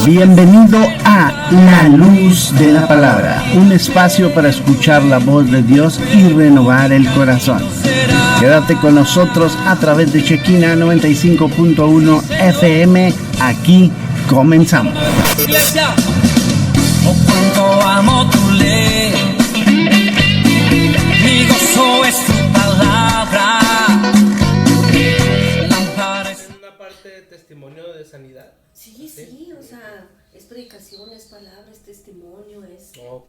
Bienvenido a La Luz de la Palabra, un espacio para escuchar la voz de Dios y renovar el corazón. Quédate con nosotros a través de Shekinah 95.1 FM. Aquí comenzamos. Iglesia, oh cuánto amo tu ley, mi gozo es tu palabra. Es una parte de testimonio de sanidad. Sí, o sea, es predicación, es palabra, es testimonio, es... No.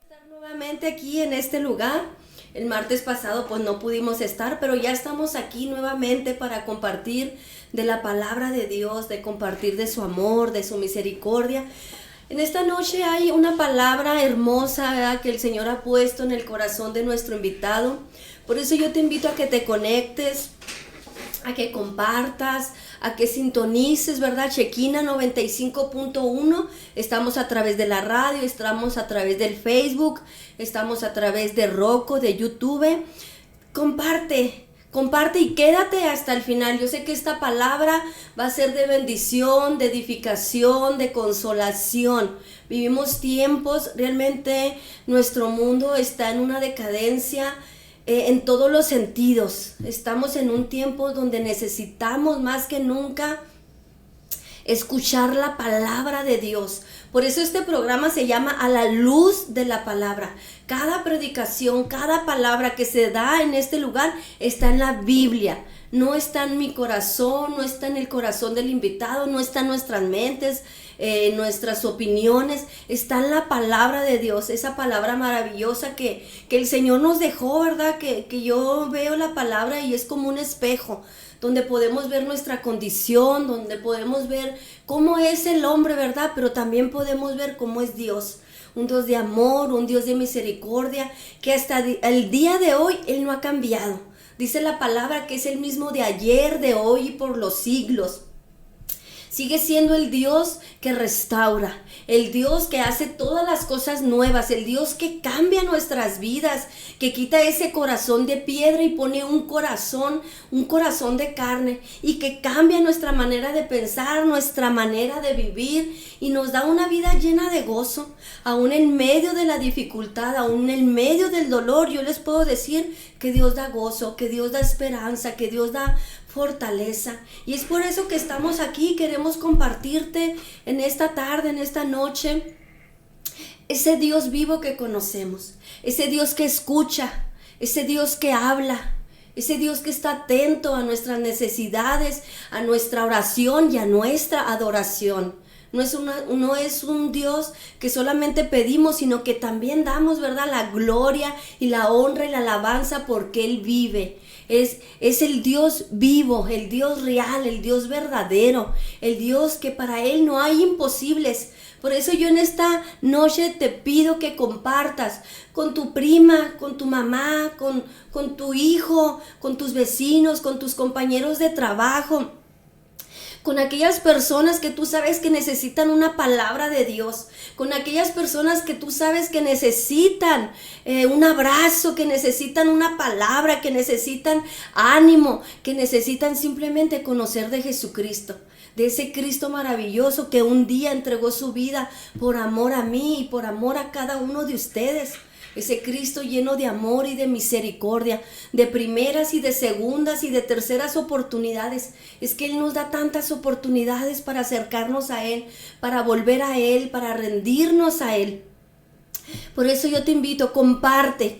Estar nuevamente aquí en este lugar. El martes pasado pues no pudimos estar, pero ya estamos aquí nuevamente para compartir de la palabra de Dios, de compartir de su amor, de su misericordia. En esta noche hay una palabra hermosa, ¿verdad?, que el Señor ha puesto en el corazón de nuestro invitado. Por eso yo te invito a que te conectes, a que compartas, a que sintonices, ¿verdad? Shekinah 95.1. Estamos a través de la radio, estamos a través del Facebook, estamos a través de Roku, de YouTube. Comparte y quédate hasta el final. Yo sé que esta palabra va a ser de bendición, de edificación, de consolación. Vivimos tiempos, realmente nuestro mundo está en una decadencia en todos los sentidos. Estamos en un tiempo donde necesitamos más que nunca escuchar la palabra de Dios. Por eso este programa se llama A la Luz de la Palabra. Cada predicación, cada palabra que se da en este lugar está en la Biblia. No está en mi corazón, no está en el corazón del invitado, no está en nuestras mentes, nuestras opiniones. Está en la palabra de Dios, esa palabra maravillosa que el Señor nos dejó, ¿verdad? Que yo veo la palabra y es como un espejo, donde podemos ver nuestra condición, donde podemos ver cómo es el hombre, ¿verdad? Pero también podemos ver cómo es Dios. Un Dios de amor, un Dios de misericordia, que hasta el día de hoy Él no ha cambiado. Dice la palabra que es el mismo de ayer, de hoy y por los siglos. Sigue siendo el Dios que restaura, el Dios que hace todas las cosas nuevas, el Dios que cambia nuestras vidas, que quita ese corazón de piedra y pone un corazón de carne, y que cambia nuestra manera de pensar, nuestra manera de vivir, y nos da una vida llena de gozo, aún en medio de la dificultad, aún en medio del dolor. Yo les puedo decir que Dios da gozo, que Dios da esperanza, que Dios da fortaleza. Y es por eso que estamos aquí. Queremos compartirte en esta tarde, en esta noche, ese Dios vivo que conocemos, ese Dios que escucha, ese Dios que habla, ese Dios que está atento a nuestras necesidades, a nuestra oración y a nuestra adoración. No es un Dios que solamente pedimos, sino que también damos, ¿verdad?, la gloria y la honra y la alabanza porque Él vive. Es el Dios vivo, el Dios real, el Dios verdadero, el Dios que para Él no hay imposibles. Por eso yo en esta noche te pido que compartas con tu prima, con tu mamá, con tu hijo, con tus vecinos, con tus compañeros de trabajo, con aquellas personas que tú sabes que necesitan una palabra de Dios, con aquellas personas que tú sabes que necesitan un abrazo, que necesitan una palabra, que necesitan ánimo, que necesitan simplemente conocer de Jesucristo, de ese Cristo maravilloso que un día entregó su vida por amor a mí y por amor a cada uno de ustedes. Ese Cristo lleno de amor y de misericordia, de primeras y de segundas y de terceras oportunidades. Es que Él nos da tantas oportunidades para acercarnos a Él, para volver a Él, para rendirnos a Él. Por eso yo te invito, comparte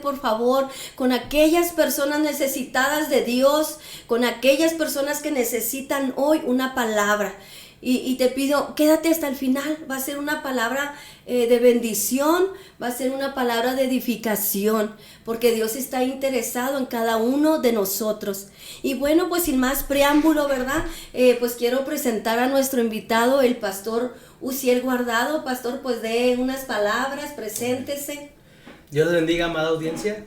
por favor con aquellas personas necesitadas de Dios, con aquellas personas que necesitan hoy una palabra. Y te pido, quédate hasta el final. Va a ser una palabra de bendición, va a ser una palabra de edificación, porque Dios está interesado en cada uno de nosotros. Y bueno, pues sin más preámbulo, ¿verdad? Pues quiero presentar a nuestro invitado, el pastor Uziel Guardado. Pastor, pues dé unas palabras, preséntese. Dios les bendiga, amada audiencia.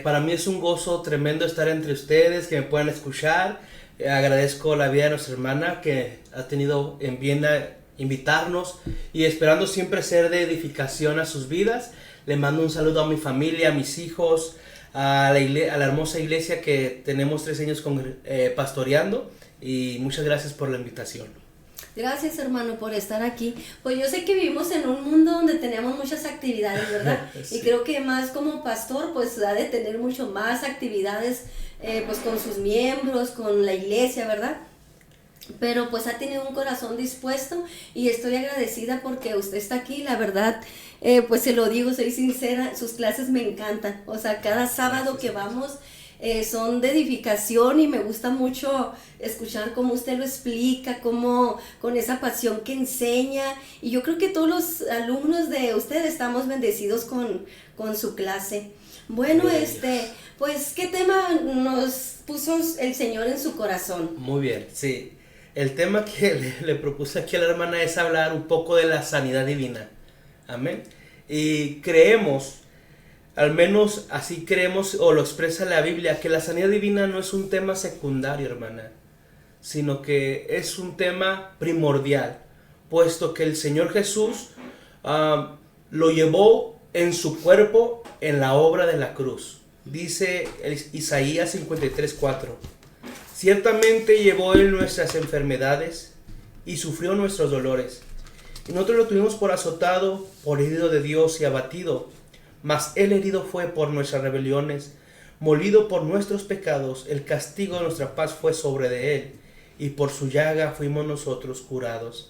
Para mí es un gozo tremendo estar entre ustedes, que me puedan escuchar. Agradezco la vida de nuestra hermana que ha tenido en Viena invitarnos y esperando siempre ser de edificación a sus vidas. Le mando un saludo a mi familia, a mis hijos, a la hermosa iglesia que tenemos 3 años pastoreando, y muchas gracias por la invitación. Gracias, hermano, por estar aquí. Pues yo sé que vivimos en un mundo donde tenemos muchas actividades, ¿verdad? Sí. Y creo que más como pastor, pues ha de tener mucho más actividades, pues con sus miembros, con la iglesia, ¿verdad? Pero pues ha tenido un corazón dispuesto y estoy agradecida porque usted está aquí, la verdad, pues se lo digo, soy sincera, sus clases me encantan. O sea, cada sábado que vamos son de edificación y me gusta mucho escuchar cómo usted lo explica, cómo con esa pasión que enseña, y yo creo que todos los alumnos de usted estamos bendecidos con su clase. Bueno, pues, ¿qué tema nos puso el Señor en su corazón? Muy bien, sí. El tema que le propuse aquí a la hermana es hablar un poco de la sanidad divina. Amén. Y creemos, al menos así creemos, o lo expresa la Biblia, que la sanidad divina no es un tema secundario, hermana, sino que es un tema primordial, puesto que el Señor Jesús lo llevó en su cuerpo en la obra de la cruz. Dice Isaías 53:4. Ciertamente llevó Él nuestras enfermedades y sufrió nuestros dolores. Y nosotros lo tuvimos por azotado, por herido de Dios y abatido. Mas Él herido fue por nuestras rebeliones, molido por nuestros pecados. El castigo de nuestra paz fue sobre de Él, y por su llaga fuimos nosotros curados.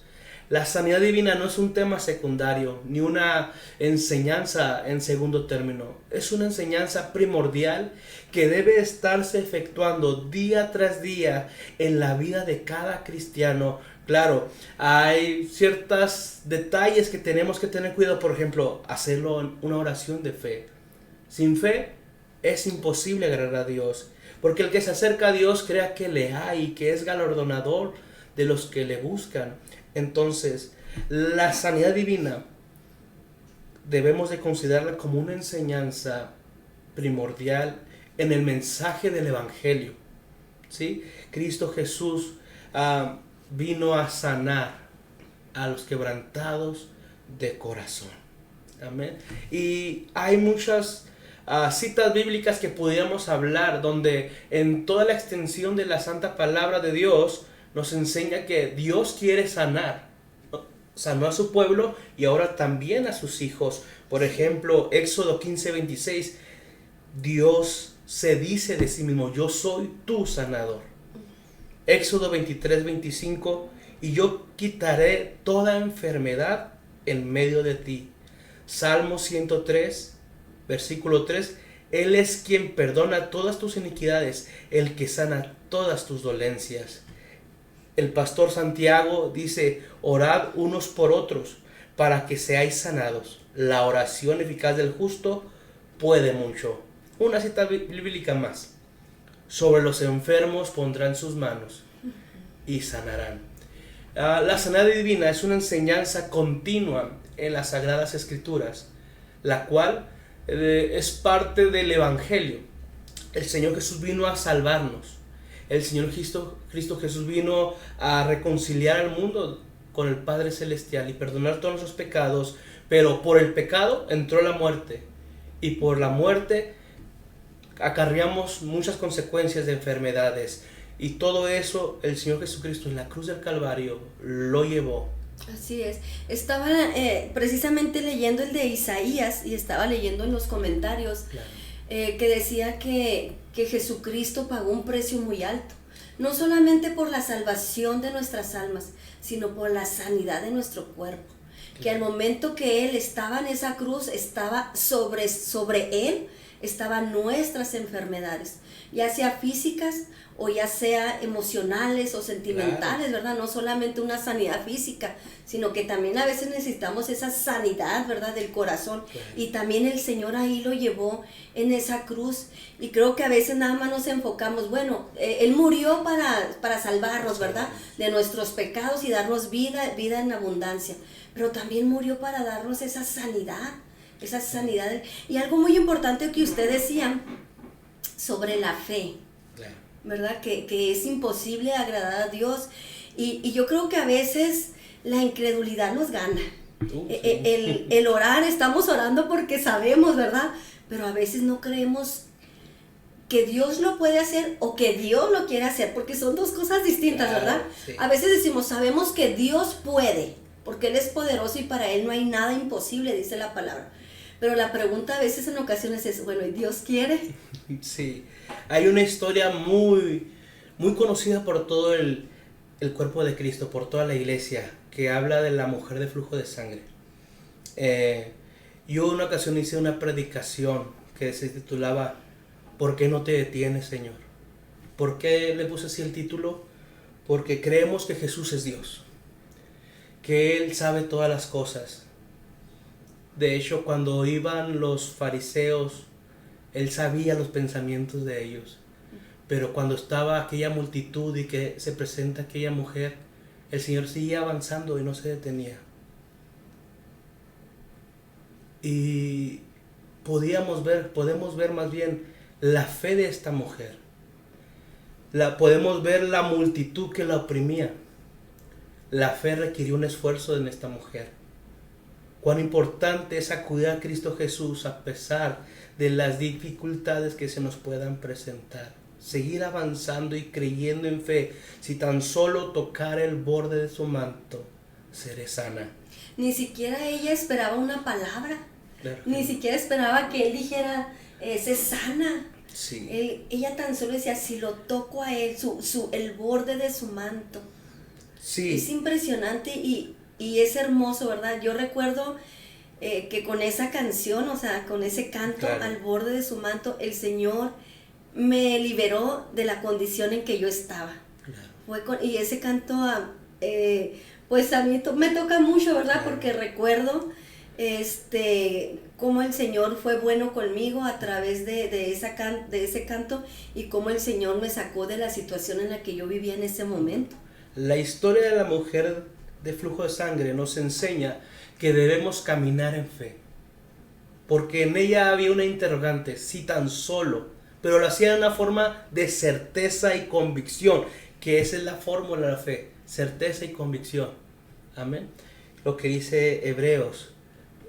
La sanidad divina no es un tema secundario, ni una enseñanza en segundo término. Es una enseñanza primordial que debe estarse efectuando día tras día en la vida de cada cristiano. Claro, hay ciertos detalles que tenemos que tener cuidado. Por ejemplo, hacerlo en una oración de fe. Sin fe es imposible agradar a Dios, porque el que se acerca a Dios crea que le hay y que es galardonador de los que le buscan. Entonces, la sanidad divina debemos de considerarla como una enseñanza primordial en el mensaje del Evangelio, ¿sí? Cristo Jesús vino a sanar a los quebrantados de corazón. Amén. Y hay muchas citas bíblicas que pudiéramos hablar, donde en toda la extensión de la santa palabra de Dios nos enseña que Dios quiere sanar. Sanó a su pueblo y ahora también a sus hijos. Por ejemplo, Éxodo 15:26, Dios se dice de sí mismo: yo soy tu sanador. Éxodo 23:25, y yo quitaré toda enfermedad en medio de ti. Salmo 103, versículo 3, Él es quien perdona todas tus iniquidades, el que sana todas tus dolencias. El pastor Santiago dice: orad unos por otros para que seáis sanados. La oración eficaz del justo puede mucho. Una cita bíblica más: sobre los enfermos pondrán sus manos y sanarán. La sanidad divina es una enseñanza continua en las Sagradas Escrituras, la cual es parte del Evangelio. El Señor Jesús vino a salvarnos. El Señor Cristo Jesús vino a reconciliar al mundo con el Padre Celestial y perdonar todos nuestros pecados, pero por el pecado entró la muerte, y por la muerte acarreamos muchas consecuencias de enfermedades, y todo eso el Señor Jesucristo en la cruz del Calvario lo llevó. Así es. Estaba precisamente leyendo el de Isaías y estaba leyendo en los comentarios, claro, que decía que Jesucristo pagó un precio muy alto, no solamente por la salvación de nuestras almas, sino por la sanidad de nuestro cuerpo. Claro. Que al momento que Él estaba en esa cruz, estaba sobre Él, estaban nuestras enfermedades, ya sea físicas o ya sea emocionales o sentimentales, claro, ¿verdad? No solamente una sanidad física, sino que también a veces necesitamos esa sanidad, ¿verdad? Del corazón. Claro. Y también el Señor ahí lo llevó en esa cruz. Y creo que a veces nada más nos enfocamos, bueno, Él murió para salvarnos, ¿verdad? De nuestros pecados y darnos vida en abundancia. Pero también murió para darnos esa sanidad. Y algo muy importante que usted decía sobre la fe, ¿verdad? Que es imposible agradar a Dios. Y yo creo que a veces la incredulidad nos gana. Sí. El orar, estamos orando porque sabemos, ¿verdad? Pero a veces no creemos que Dios lo puede hacer o que Dios lo quiere hacer, porque son dos cosas distintas, Claro, ¿verdad? sí. A veces decimos, sabemos que Dios puede, porque Él es poderoso y para Él no hay nada imposible, dice la palabra. Pero la pregunta a veces en ocasiones es, bueno, ¿y Dios quiere? Sí, hay una historia muy, muy conocida por todo el cuerpo de Cristo, por toda la iglesia, que habla de la mujer de flujo de sangre. Yo en una ocasión hice una predicación que se titulaba ¿Por qué no te detienes, Señor? ¿Por qué le puse así el título? Porque creemos que Jesús es Dios, que Él sabe todas las cosas. De hecho, cuando iban los fariseos, Él sabía los pensamientos de ellos. Pero cuando estaba aquella multitud y que se presenta aquella mujer, el Señor seguía avanzando y no se detenía. Y podemos ver más bien la fe de esta mujer. Podemos ver la multitud que la oprimía. La fe requirió un esfuerzo en esta mujer. Cuán importante es acudir a Cristo Jesús a pesar de las dificultades que se nos puedan presentar. Seguir avanzando y creyendo en fe. Si tan solo tocar el borde de su manto, seré sana. Ni siquiera ella esperaba una palabra. Claro que Ni no. siquiera esperaba que Él dijera, sé sana. Sí. Ella tan solo decía, si lo toco a Él, el borde de su manto. Sí. Es impresionante y es hermoso, ¿verdad? Yo recuerdo que con esa canción, o sea, con ese canto, Claro. al borde de su manto, el Señor me liberó de la condición en que yo estaba. Claro. Y ese canto, pues a mí me toca mucho, ¿verdad? Claro. Porque recuerdo cómo el Señor fue bueno conmigo a través de ese canto y cómo el Señor me sacó de la situación en la que yo vivía en ese momento. La historia de la mujer de flujo de sangre nos enseña que debemos caminar en fe. Porque en ella había una interrogante, si tan solo, pero lo hacía de una forma de certeza y convicción, que esa es la fórmula de la fe, certeza y convicción. Amén. Lo que dice Hebreos,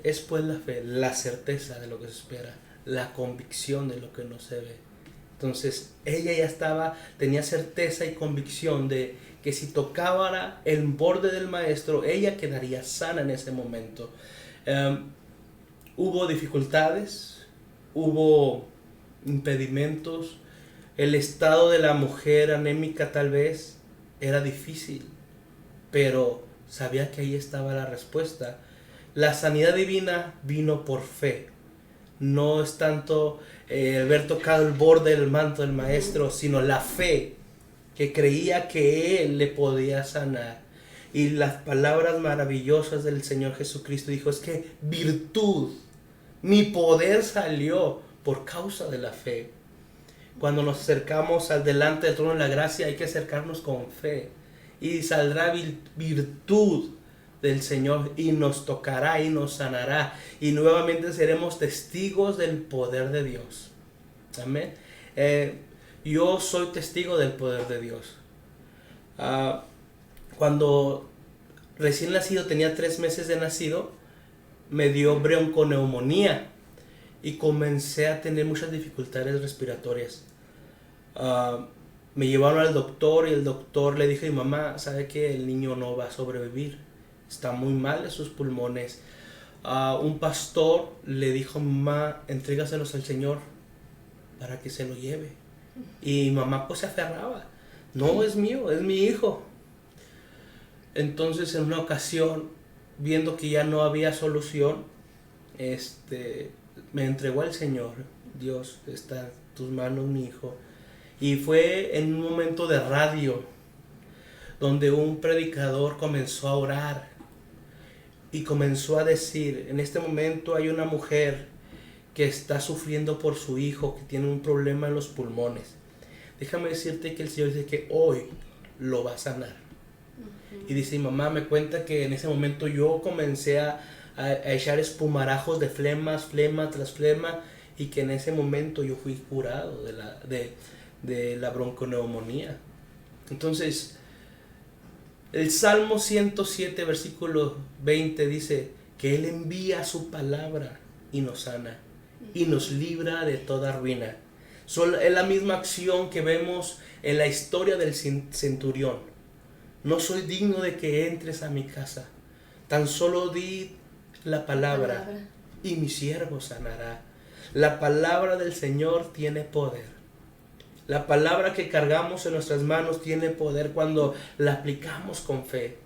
es pues la fe, la certeza de lo que se espera, la convicción de lo que no se ve. Entonces ella ya tenía certeza y convicción de que si tocaba el borde del maestro, ella quedaría sana en ese momento. Hubo dificultades, hubo impedimentos, el estado de la mujer anémica tal vez era difícil, pero sabía que ahí estaba la respuesta. La sanidad divina vino por fe. No es tanto haber tocado el borde del manto del maestro, sino la fe que creía que Él le podía sanar. Y las palabras maravillosas del Señor Jesucristo dijo, es que virtud, mi poder salió por causa de la fe. Cuando nos acercamos al delante del trono de la gracia hay que acercarnos con fe. Y saldrá virtud del Señor y nos tocará y nos sanará. Y nuevamente seremos testigos del poder de Dios. Amén. Yo soy testigo del poder de Dios. Cuando recién nacido, tenía 3 meses de nacido, me dio bronconeumonía y comencé a tener muchas dificultades respiratorias. Me llevaron al doctor y el doctor le dijo a mi mamá, sabe que el niño no va a sobrevivir, está muy mal de sus pulmones. Un pastor le dijo a mi mamá, entrégaselos al Señor para que se lo lleve. Y mi mamá pues se aferraba, no es mío, es mi hijo. Entonces en una ocasión, viendo que ya no había solución, me entregó al Señor. Dios, está en tus manos mi hijo. Y fue en un momento de radio donde un predicador comenzó a orar y comenzó a decir, en este momento hay una mujer que está sufriendo por su hijo, que tiene un problema en los pulmones. Déjame decirte que el Señor dice que hoy lo va a sanar. Y dice, mi mamá me cuenta que en ese momento yo comencé a echar espumarajos de flema tras flema, y que en ese momento yo fui curado de la bronconeumonía. Entonces, El Salmo 107, versículo 20 dice que Él envía su palabra y nos sana y nos libra de toda ruina. Es la misma acción que vemos en la historia del centurión. No soy digno de que entres a mi casa. Tan solo di la palabra y mi siervo sanará. La palabra del Señor tiene poder. La palabra que cargamos en nuestras manos tiene poder cuando la aplicamos con fe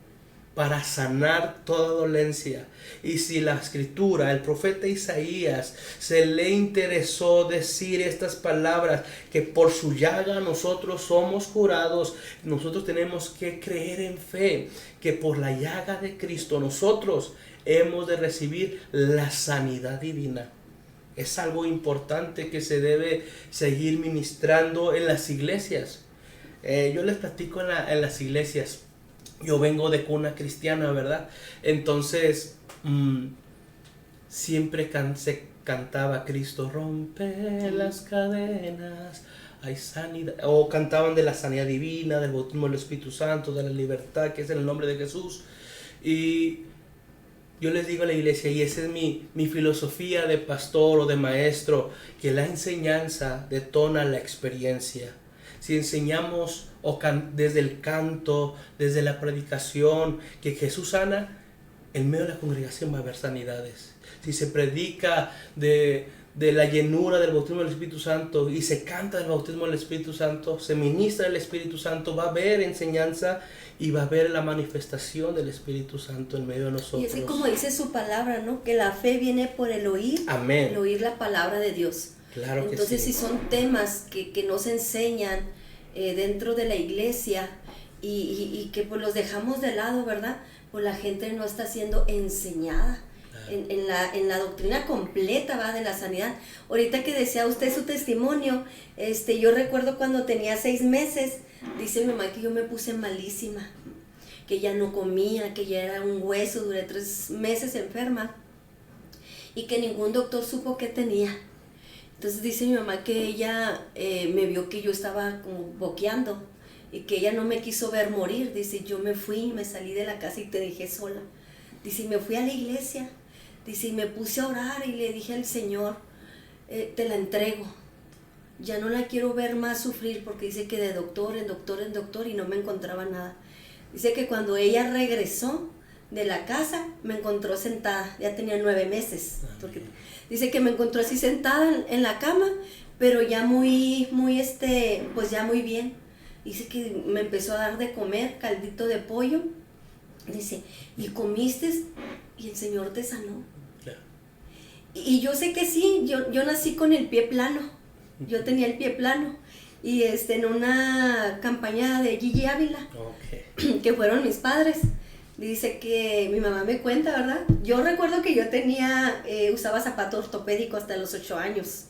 para sanar toda dolencia. Y si la escritura, el profeta Isaías, se le interesó decir estas palabras, que por su llaga nosotros somos curados, nosotros tenemos que creer en fe, que por la llaga de Cristo nosotros hemos de recibir la sanidad divina. Es algo importante que se debe seguir ministrando en las iglesias. Yo les platico en las iglesias. Yo vengo de cuna cristiana, ¿verdad? Entonces, siempre se cantaba: Cristo rompe las cadenas, hay sanidad. O cantaban de la sanidad divina, del bautismo del Espíritu Santo, de la libertad que es en el nombre de Jesús. Y yo les digo a la iglesia, y esa es mi filosofía de pastor o de maestro, que la enseñanza detona la experiencia. Si enseñamos desde el canto, desde la predicación, que Jesús sana, en medio de la congregación va a haber sanidades. Si se predica de la llenura del bautismo del Espíritu Santo y se canta del bautismo del Espíritu Santo, se ministra el Espíritu Santo, va a haber enseñanza y va a haber la manifestación del Espíritu Santo en medio de nosotros. Y así como dice su palabra, ¿no? Que la fe viene por el oír. Amén. El oír la palabra de Dios. Claro que Entonces, sí. si son temas que no se enseñan dentro de la iglesia y que pues los dejamos de lado, ¿verdad? Pues la gente no está siendo enseñada en la doctrina completa, ¿va? De la sanidad. Ahorita que decía usted su testimonio, yo recuerdo cuando tenía 6 meses, dice mi mamá que yo me puse malísima, que ya no comía, que ya era un hueso, duré 3 meses enferma y que ningún doctor supo qué tenía. Entonces dice mi mamá que ella me vio que yo estaba como boqueando y que ella no me quiso ver morir. Dice, yo me fui, me salí de la casa y te dejé sola. Dice, me fui a la iglesia. Dice, y me puse a orar y le dije al Señor, te la entrego. Ya no la quiero ver más sufrir, porque dice que de doctor en doctor en doctor y no me encontraba nada. Dice que cuando ella regresó de la casa, me encontró sentada, ya tenía 9 meses. Porque dice que me encontró así sentada en la cama, pero ya pues ya muy bien. Dice que me empezó a dar de comer caldito de pollo. Dice, ¿y comiste? Y el Señor te sanó. Claro. Y yo sé que sí, yo nací con el pie plano. Yo tenía el pie plano. Y en una campaña de Gigi Ávila, que fueron mis padres. Dice que mi mamá me cuenta, ¿verdad? Yo recuerdo que yo usaba zapato ortopédico hasta los 8 años.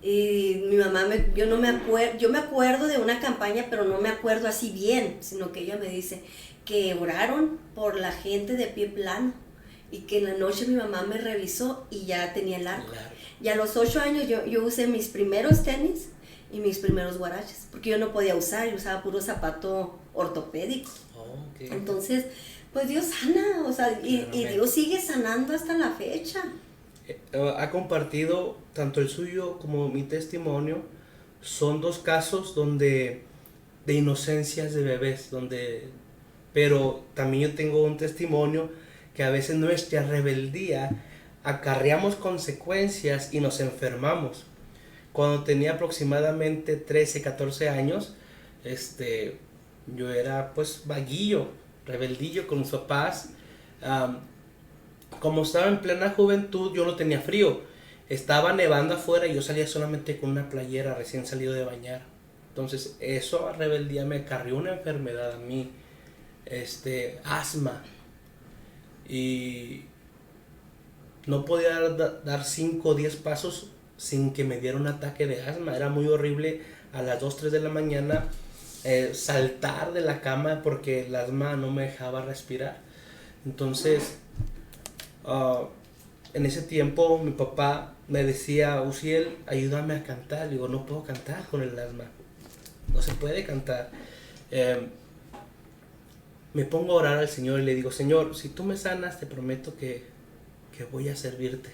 Y mi mamá, yo me acuerdo de una campaña, pero no me acuerdo así bien, sino que ella me dice que oraron por la gente de pie plano y que en la noche mi mamá me revisó y ya tenía el arco. Claro. Y a los 8 años yo usé mis primeros tenis y mis primeros guaraches, porque yo no podía usar, yo usaba puro zapato ortopédico. Entonces, pues Dios sana, o sea, y Dios sigue sanando hasta la fecha. Ha compartido tanto el suyo como mi testimonio. Son 2 casos de inocencias de bebés, pero también yo tengo un testimonio que a veces nuestra rebeldía acarreamos consecuencias y nos enfermamos. Cuando tenía aproximadamente 13, 14 años, yo era pues vaguillo, rebeldillo con mis papás. Como estaba en plena juventud, yo no tenía frío. Estaba nevando afuera y yo salía solamente con una playera recién salido de bañar. Entonces, eso, rebeldía, me acarrió una enfermedad a mí, asma. Y no podía dar 5 o 10 pasos sin que me diera un ataque de asma. Era muy horrible a las 2, 3 de la mañana saltar de la cama porque el asma no me dejaba respirar. Entonces, en ese tiempo mi papá me decía, Uziel, ayúdame a cantar. Le digo, no puedo cantar con el asma, no se puede cantar. me pongo a orar al Señor y le digo, Señor, si tú me sanas, te prometo que voy a servirte.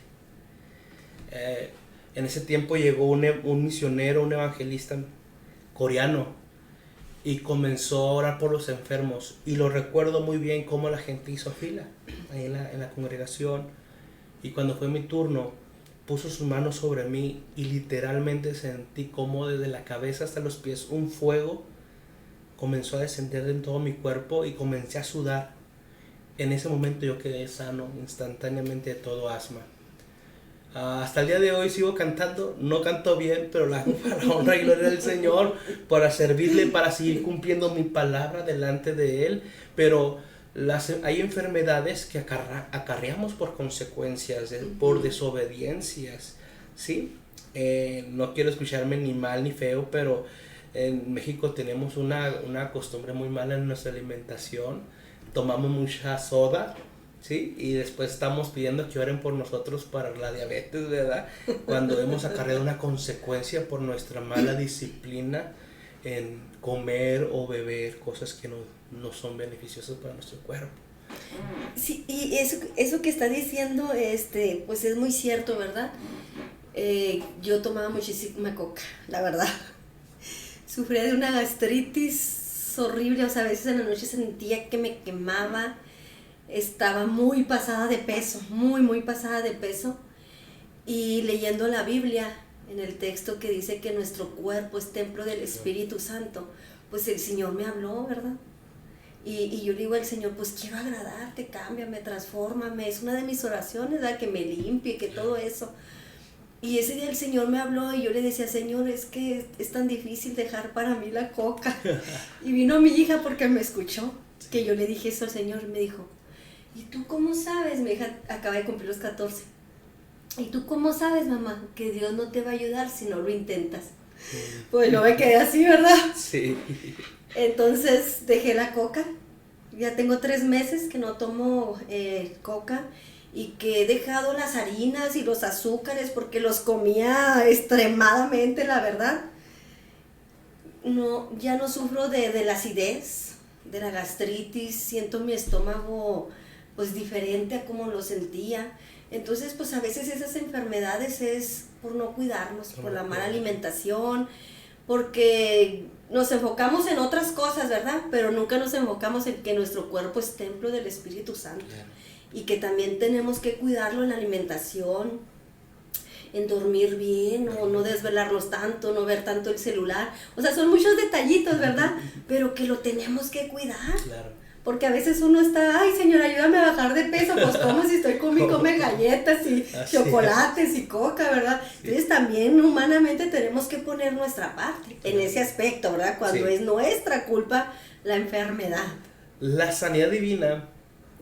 En ese tiempo llegó un misionero, un evangelista coreano, y comenzó a orar por los enfermos. Y lo recuerdo muy bien cómo la gente hizo fila ahí en la congregación. Y cuando fue mi turno, puso sus manos sobre mí y literalmente sentí como desde la cabeza hasta los pies un fuego comenzó a descender en todo mi cuerpo y comencé a sudar. En ese momento yo quedé sano instantáneamente de todo asma. Hasta el día de hoy sigo cantando, no canto bien, pero la honra y gloria del Señor para servirle, para seguir cumpliendo mi palabra delante de Él. Pero hay enfermedades que acarreamos por consecuencias, por desobediencias, ¿sí? No quiero escucharme ni mal ni feo, pero en México tenemos una costumbre muy mala en nuestra alimentación. Tomamos mucha soda, ¿sí? Y después estamos pidiendo que oren por nosotros para la diabetes, ¿verdad? Cuando hemos acarreado una consecuencia por nuestra mala disciplina en comer o beber cosas que no son beneficiosas para nuestro cuerpo. Sí, y eso que está diciendo, pues es muy cierto, ¿verdad? Yo tomaba muchísima coca, la verdad. Sufría de una gastritis horrible, o sea, a veces en la noche sentía que me quemaba. Estaba muy pasada de peso, muy pasada de peso. Y leyendo la Biblia, en el texto que dice que nuestro cuerpo es templo del Espíritu Santo, pues el Señor me habló, ¿verdad? Y yo le digo al Señor, pues quiero agradarte, cámbiame, transfórmame. Es una de mis oraciones, ¿verdad? Que me limpie, que todo eso. Y ese día el Señor me habló y yo le decía, Señor, es que es tan difícil dejar para mí la coca. Y vino mi hija porque me escuchó, que yo le dije eso al Señor y me dijo, ¿y tú cómo sabes? Mi hija acaba de cumplir los 14. ¿Y tú cómo sabes, mamá, que Dios no te va a ayudar si no lo intentas? Pues yo me quedé así, ¿verdad? Sí. Entonces dejé la coca. Ya tengo 3 meses que no tomo coca y que he dejado las harinas y los azúcares porque los comía extremadamente, la verdad. No, ya no sufro de la acidez, de la gastritis, siento mi estómago pues diferente a como lo sentía. Entonces pues a veces esas enfermedades es por no cuidarnos, por la mala alimentación, porque nos enfocamos en otras cosas, ¿verdad? Pero nunca nos enfocamos en que nuestro cuerpo es templo del Espíritu Santo. Claro. Y que también tenemos que cuidarlo en la alimentación, en dormir bien, o no desvelarnos tanto, no ver tanto el celular. O sea, son muchos detallitos, ¿verdad? Pero que lo tenemos que cuidar. Claro. Porque a veces uno está, ay, Señor, ayúdame a bajar de peso, pues como si estoy come galletas y chocolates y coca, ¿verdad? Sí. Entonces también humanamente tenemos que poner nuestra parte en ese aspecto, ¿verdad? Cuando es nuestra culpa la enfermedad. La sanidad divina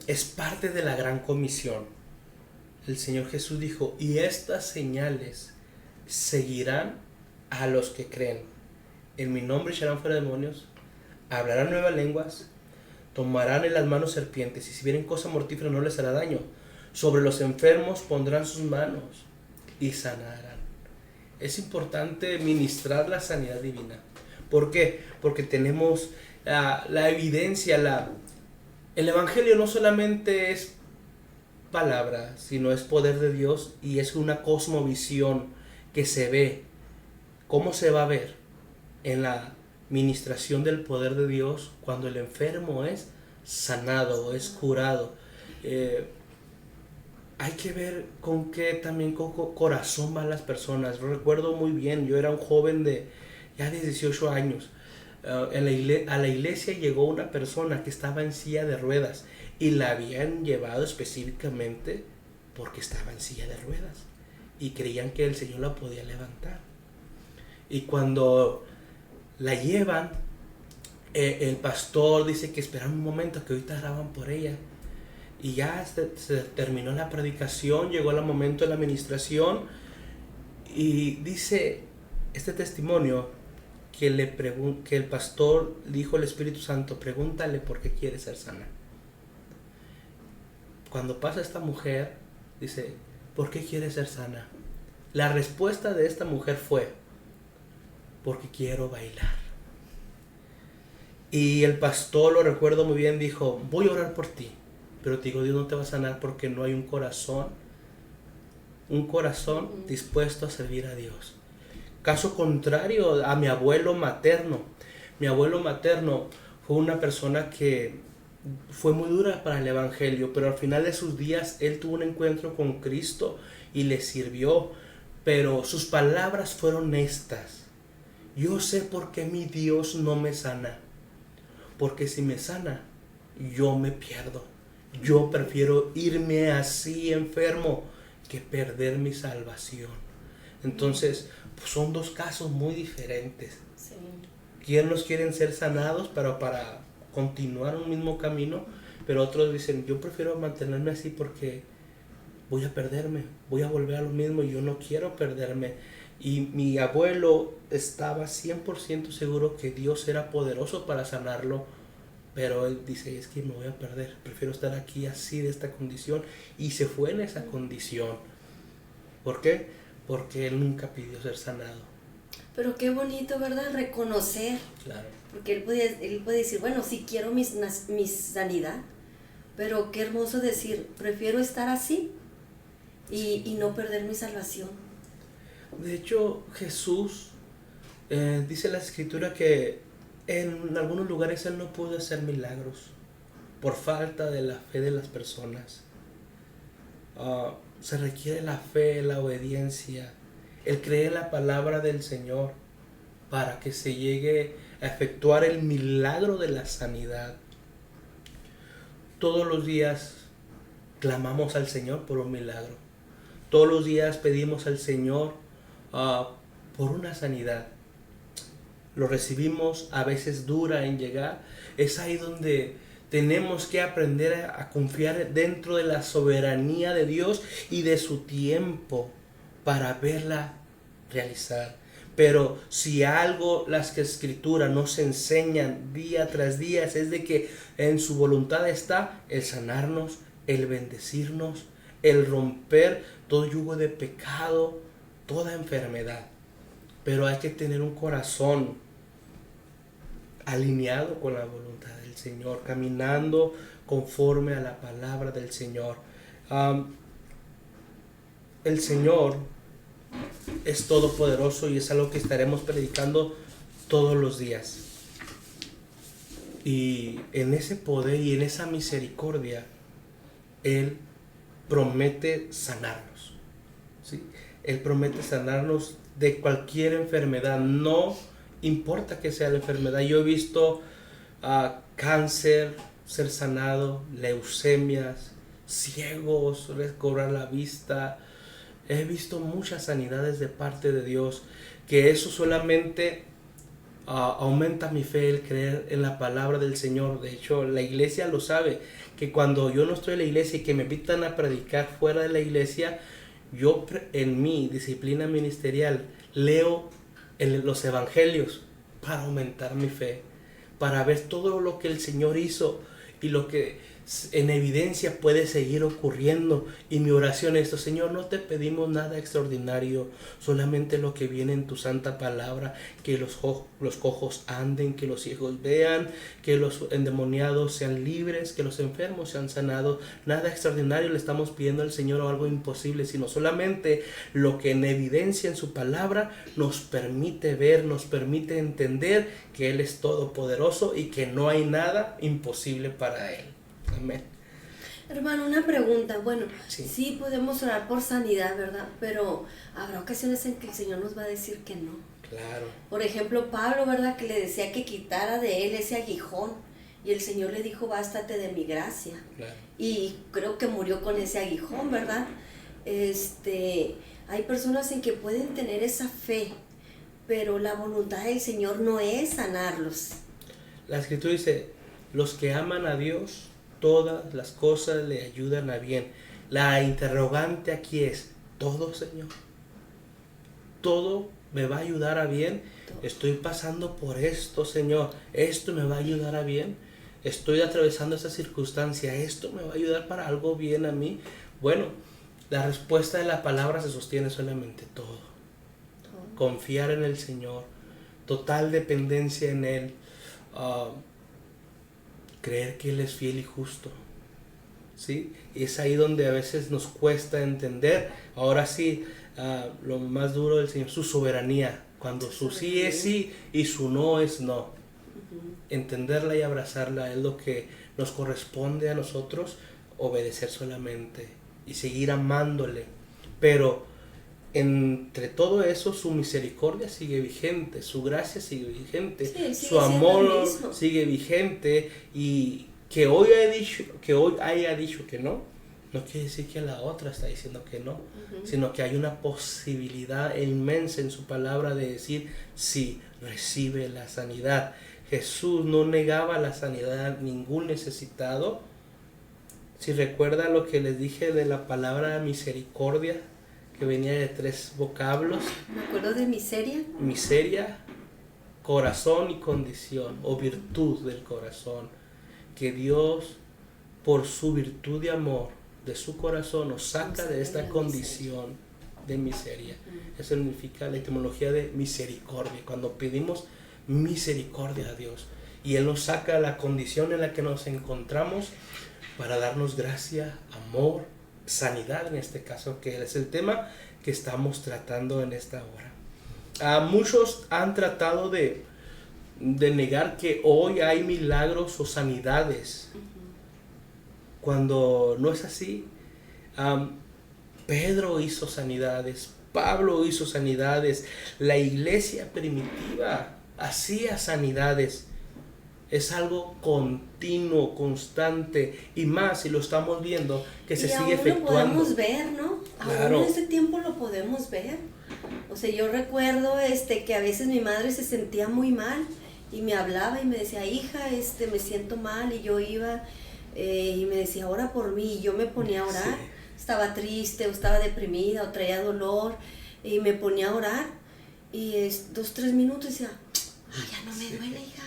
es parte de la gran comisión. El Señor Jesús dijo, y estas señales seguirán a los que creen. En mi nombre echarán fuera demonios, hablarán nuevas lenguas, tomarán en las manos serpientes, y si vienen cosa mortífera no les hará daño. Sobre los enfermos pondrán sus manos y sanarán. Es importante ministrar la sanidad divina. ¿Por qué? Porque tenemos la evidencia, el Evangelio no solamente es palabra, sino es poder de Dios y es una cosmovisión que se ve. ¿Cómo se va a ver? En la ministración del poder de Dios cuando el enfermo es sanado, es curado. Hay que ver con qué también con corazón van las personas. Lo recuerdo muy bien, yo era un joven de ya de 18 años. A la iglesia llegó una persona que estaba en silla de ruedas y la habían llevado específicamente porque estaba en silla de ruedas y creían que el Señor la podía levantar. Y cuando la llevan, el pastor dice que esperaron un momento, que ahorita oraban por ella. Y ya se terminó la predicación, llegó el momento de la administración y dice este testimonio que el pastor dijo al Espíritu Santo, pregúntale por qué quiere ser sana. Cuando pasa esta mujer, dice, ¿por qué quiere ser sana? La respuesta de esta mujer fue, porque quiero bailar. Y el pastor, lo recuerdo muy bien, dijo, voy a orar por ti. Pero te digo, Dios no te va a sanar porque no hay un corazón dispuesto a servir a Dios. Caso contrario a mi abuelo materno. Mi abuelo materno fue una persona que fue muy dura para el evangelio, pero al final de sus días él tuvo un encuentro con Cristo y le sirvió, pero sus palabras fueron estas: yo sé por qué mi Dios no me sana, porque si me sana, yo me pierdo. Yo prefiero irme así enfermo que perder mi salvación. Entonces, pues son dos casos muy diferentes. Sí. Quienes quieren ser sanados para continuar un mismo camino, pero otros dicen, yo prefiero mantenerme así porque voy a perderme, voy a volver a lo mismo y yo no quiero perderme. Y mi abuelo estaba 100% seguro que Dios era poderoso para sanarlo, pero él dice, es que me voy a perder, prefiero estar aquí así de esta condición, y se fue en esa condición. ¿Por qué? Porque él nunca pidió ser sanado. Pero qué bonito, ¿verdad? Reconocer. Claro. Porque él puede decir, bueno, sí quiero mi sanidad, pero qué hermoso decir, prefiero estar así y no perder mi salvación. De hecho, Jesús dice la escritura que en algunos lugares él no pudo hacer milagros por falta de la fe de las personas. Se requiere la fe, la obediencia, el creer en la palabra del Señor para que se llegue a efectuar el milagro de la sanidad. Todos los días clamamos al Señor por un milagro. Todos los días pedimos al Señor por una sanidad. Lo recibimos, a veces dura en llegar. Es ahí donde tenemos que aprender a confiar dentro de la soberanía de Dios y de su tiempo para verla realizar. Pero si algo las escrituras nos enseñan día tras día es de que en su voluntad está el sanarnos, el bendecirnos, el romper todo yugo de pecado, toda enfermedad. Pero hay que tener un corazón alineado con la voluntad del Señor, caminando conforme a la palabra del Señor. El Señor es todopoderoso y es algo que estaremos predicando todos los días. Y en ese poder y en esa misericordia, Él promete sanarnos. ¿Sí? Él promete sanarnos de cualquier enfermedad, no importa que sea la enfermedad. Yo he visto cáncer ser sanado, leucemias, ciegos recobrar la vista. He visto muchas sanidades de parte de Dios, que eso solamente aumenta mi fe, el creer en la palabra del Señor. De hecho, la iglesia lo sabe, que cuando yo no estoy en la iglesia y que me invitan a predicar fuera de la iglesia, yo en mi disciplina ministerial leo los evangelios para aumentar mi fe, para ver todo lo que el Señor hizo y lo que en evidencia puede seguir ocurriendo. Y mi oración es: Señor, no te pedimos nada extraordinario, solamente lo que viene en tu santa palabra, que los cojos anden, que los ciegos vean, que los endemoniados sean libres, que los enfermos sean sanados. Nada extraordinario le estamos pidiendo al Señor o algo imposible, sino solamente lo que en evidencia en su palabra nos permite ver, nos permite entender que Él es todopoderoso y que no hay nada imposible para Él. Amén. Hermano, una pregunta. Bueno, Sí. sí podemos orar por sanidad, ¿verdad? Pero habrá ocasiones en que el Señor nos va a decir que no. Claro. Por ejemplo, Pablo, ¿verdad? Que le decía que quitara de él ese aguijón. Y el Señor le dijo, bástate de mi gracia. Claro. Y creo que murió con ese aguijón, ¿verdad? Hay personas en que pueden tener esa fe, pero la voluntad del Señor no es sanarlos. La escritura dice: los que aman a Dios, todas las cosas le ayudan a bien. La interrogante aquí es: ¿todo, Señor? ¿Todo me va a ayudar a bien? Estoy pasando por esto, Señor. ¿Esto me va a ayudar a bien? Estoy atravesando esta circunstancia. ¿Esto me va a ayudar para algo bien a mí? Bueno, la respuesta de la palabra se sostiene solamente todo. Confiar en el Señor, total dependencia en Él. creer que Él es fiel y justo. ¿Sí? Y es ahí donde a veces nos cuesta entender. Ahora sí, lo más duro del Señor, su soberanía. Cuando su sí es sí y su no es no. Entenderla y abrazarla es lo que nos corresponde a nosotros, obedecer solamente y seguir amándole. Pero entre todo eso, su misericordia sigue vigente, su gracia sigue vigente, su amor sigue vigente, y que hoy haya dicho que no quiere decir que la otra está diciendo que no, sino que hay una posibilidad inmensa en su palabra de decir sí, recibe la sanidad. Jesús no negaba la sanidad a ningún necesitado. Si recuerda lo que les dije de la palabra misericordia, que venía de 3 vocablos. Me acuerdo de miseria. Miseria, corazón y condición, o virtud del corazón. Que Dios, por su virtud de amor de su corazón, nos saca de esta condición de miseria. Eso significa la etimología de misericordia. Cuando pedimos misericordia a Dios, y Él nos saca de la condición en la que nos encontramos para darnos gracia, amor, sanidad en este caso, que es el tema que estamos tratando en esta hora. Muchos han tratado de negar que hoy hay milagros o sanidades, cuando no es así. Pedro hizo sanidades, Pablo hizo sanidades, la iglesia primitiva hacía sanidades. Es algo continuo, constante, y más si lo estamos viendo que se sigue efectuando. Lo podemos ver, ¿no? Claro. Aún en este tiempo lo podemos ver. O sea, yo recuerdo que a veces mi madre se sentía muy mal y me hablaba y me decía, hija, me siento mal, y yo iba y me decía, ora por mí, y yo me ponía a orar. Sí. Estaba triste o estaba deprimida o traía dolor y me ponía a orar, y 2-3 minutos decía, ya no me duele, hija.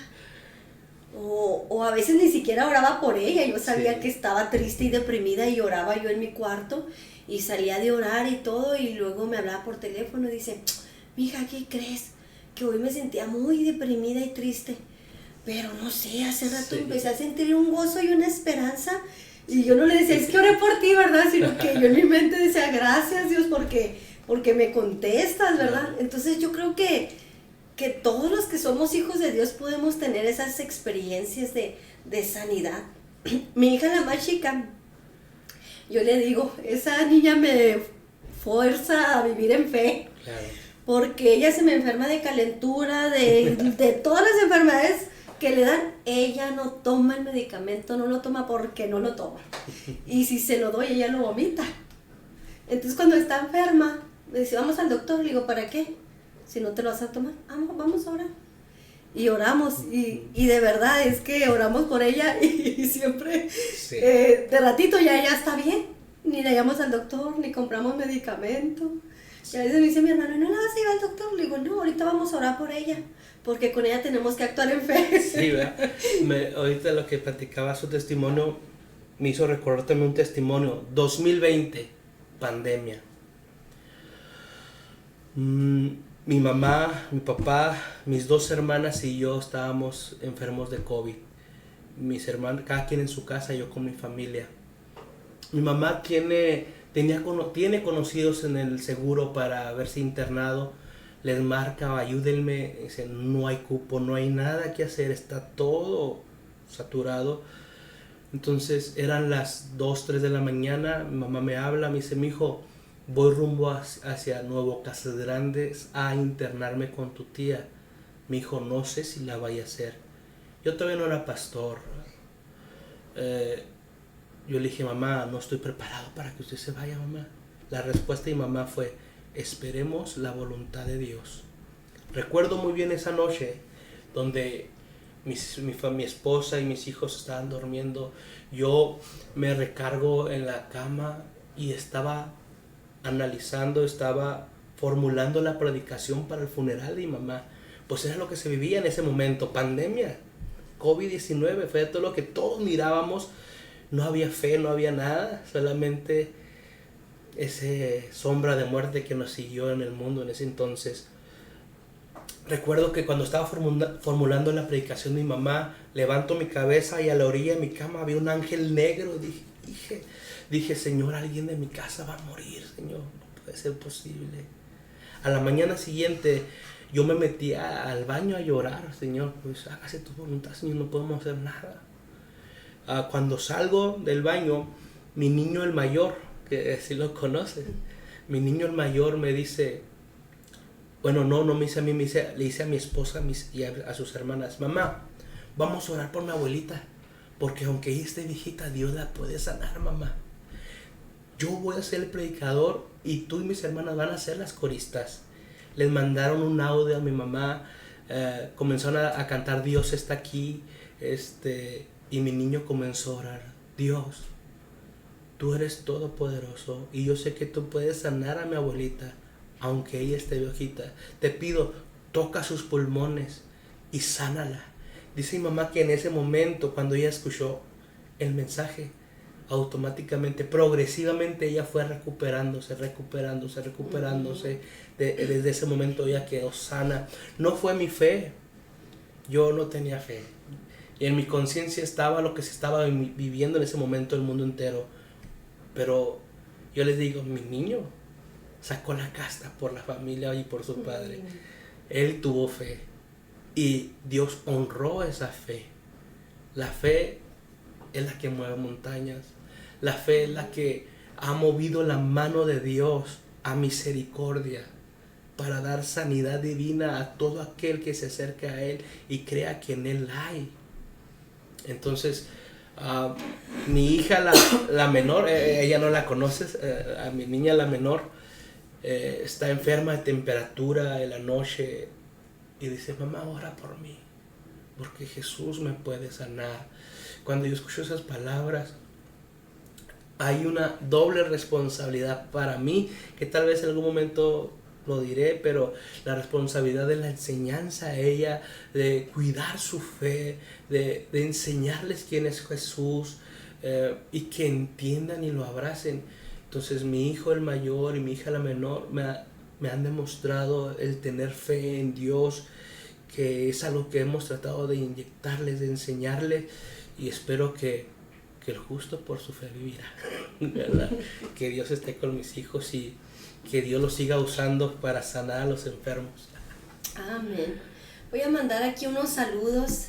O a veces ni siquiera oraba por ella, yo sabía que estaba triste y deprimida, y oraba yo en mi cuarto y salía de orar y todo, y luego me hablaba por teléfono y dice, mija, ¿qué crees? Que hoy me sentía muy deprimida y triste, pero no sé, hace rato empecé a sentir un gozo y una esperanza, y yo no le decía, es que oré por ti, ¿verdad? Sino que yo en mi mente decía, gracias Dios porque me contestas, ¿verdad? Entonces yo creo que todos los que somos hijos de Dios podemos tener esas experiencias de sanidad. Mi hija, la más chica, yo le digo, esa niña me fuerza a vivir en fe. Claro. Porque ella se me enferma de calentura, de todas las enfermedades que le dan. Ella no toma el medicamento, no lo toma porque no lo toma. Y si se lo doy, ella lo vomita. Entonces cuando está enferma, me dice, vamos al doctor. Le digo, ¿para qué? Si no te lo vas a tomar, vamos a orar. Y oramos, y de verdad es que oramos por ella, y siempre, de ratito ya está bien. Ni le llamamos al doctor, ni compramos medicamento. Y a veces me dice mi hermano, ¿no la vas a llevar al doctor? Le digo, no, ahorita vamos a orar por ella, porque con ella tenemos que actuar en fe. Sí, ¿verdad? Ahorita lo que platicaba su testimonio me hizo recordar también un testimonio. 2020, pandemia. Mi mamá, mi papá, mis 2 hermanas y yo estábamos enfermos de COVID. Mis hermanos, cada quien en su casa, yo con mi familia. Mi mamá tiene conocidos en el seguro para haberse internado. Les marca, ayúdenme. Dicen, no hay cupo, no hay nada que hacer, está todo saturado. Entonces eran las 2-3 de la mañana. Mi mamá me habla, me dice, mijo, voy rumbo hacia Nuevo Casas Grandes a internarme con tu tía. Mi hijo, no sé si la vaya a hacer. Yo todavía no era pastor. Yo le dije, mamá, no estoy preparado para que usted se vaya, mamá. La respuesta de mi mamá fue, esperemos la voluntad de Dios. Recuerdo muy bien esa noche donde mi esposa y mis hijos estaban durmiendo. Yo me recargo en la cama y estaba analizando, estaba formulando la predicación para el funeral de mi mamá. Pues era lo que se vivía en ese momento, pandemia, COVID-19, fue todo lo que todos mirábamos. No había fe, no había nada, solamente esa sombra de muerte que nos siguió en el mundo en ese entonces. recuerdo que cuando estaba formulando la predicación de mi mamá, levanto mi cabeza y a la orilla de mi cama había un ángel negro. Dije, Señor, alguien de mi casa va a morir, Señor, no puede ser posible. A la mañana siguiente yo me metí al baño a llorar, Señor, pues hágase tu voluntad, Señor, no podemos hacer nada. Cuando salgo del baño, mi niño el mayor, que si lo conoces, mi niño el mayor me dice, bueno, no me dice a mí, le dice a mi esposa y a sus hermanas, mamá, vamos a orar por mi abuelita, porque aunque ella esté viejita, Dios la puede sanar, mamá. Yo voy a ser el predicador y tú y mis hermanas van a ser las coristas. Les mandaron un audio a mi mamá, comenzaron a cantar Dios está aquí, y mi niño comenzó a orar, Dios, tú eres todopoderoso y yo sé que tú puedes sanar a mi abuelita, aunque ella esté viejita. Te pido, toca sus pulmones y sánala. Dice mi mamá que en ese momento, cuando ella escuchó el mensaje, automáticamente, progresivamente ella fue recuperándose. Desde ese momento ella quedó sana. No fue mi fe, yo no tenía fe. Y en mi conciencia estaba lo que se estaba viviendo en ese momento el mundo entero. Pero yo les digo, mi niño sacó la casta por la familia y por su padre. Él tuvo fe y Dios honró esa fe. La fe es la que mueve montañas. La fe es la que ha movido la mano de Dios a misericordia para dar sanidad divina a todo aquel que se acerca a Él y crea que en Él hay. Entonces, mi hija, la menor, ella no la conoces, a mi niña la menor, está enferma de temperatura en la noche y dice, mamá, ora por mí, porque Jesús me puede sanar. Cuando yo escucho esas palabras, hay una doble responsabilidad para mí, que tal vez en algún momento lo diré, pero la responsabilidad de la enseñanza a ella, de cuidar su fe, de enseñarles quién es Jesús, y que entiendan y lo abracen. Entonces mi hijo el mayor y mi hija la menor me han demostrado el tener fe en Dios, que es algo que hemos tratado de inyectarles, de enseñarles, y espero que el justo por su fe vivirá, ¿verdad? Que Dios esté con mis hijos y que Dios los siga usando para sanar a los enfermos. Amén. Voy a mandar aquí unos saludos.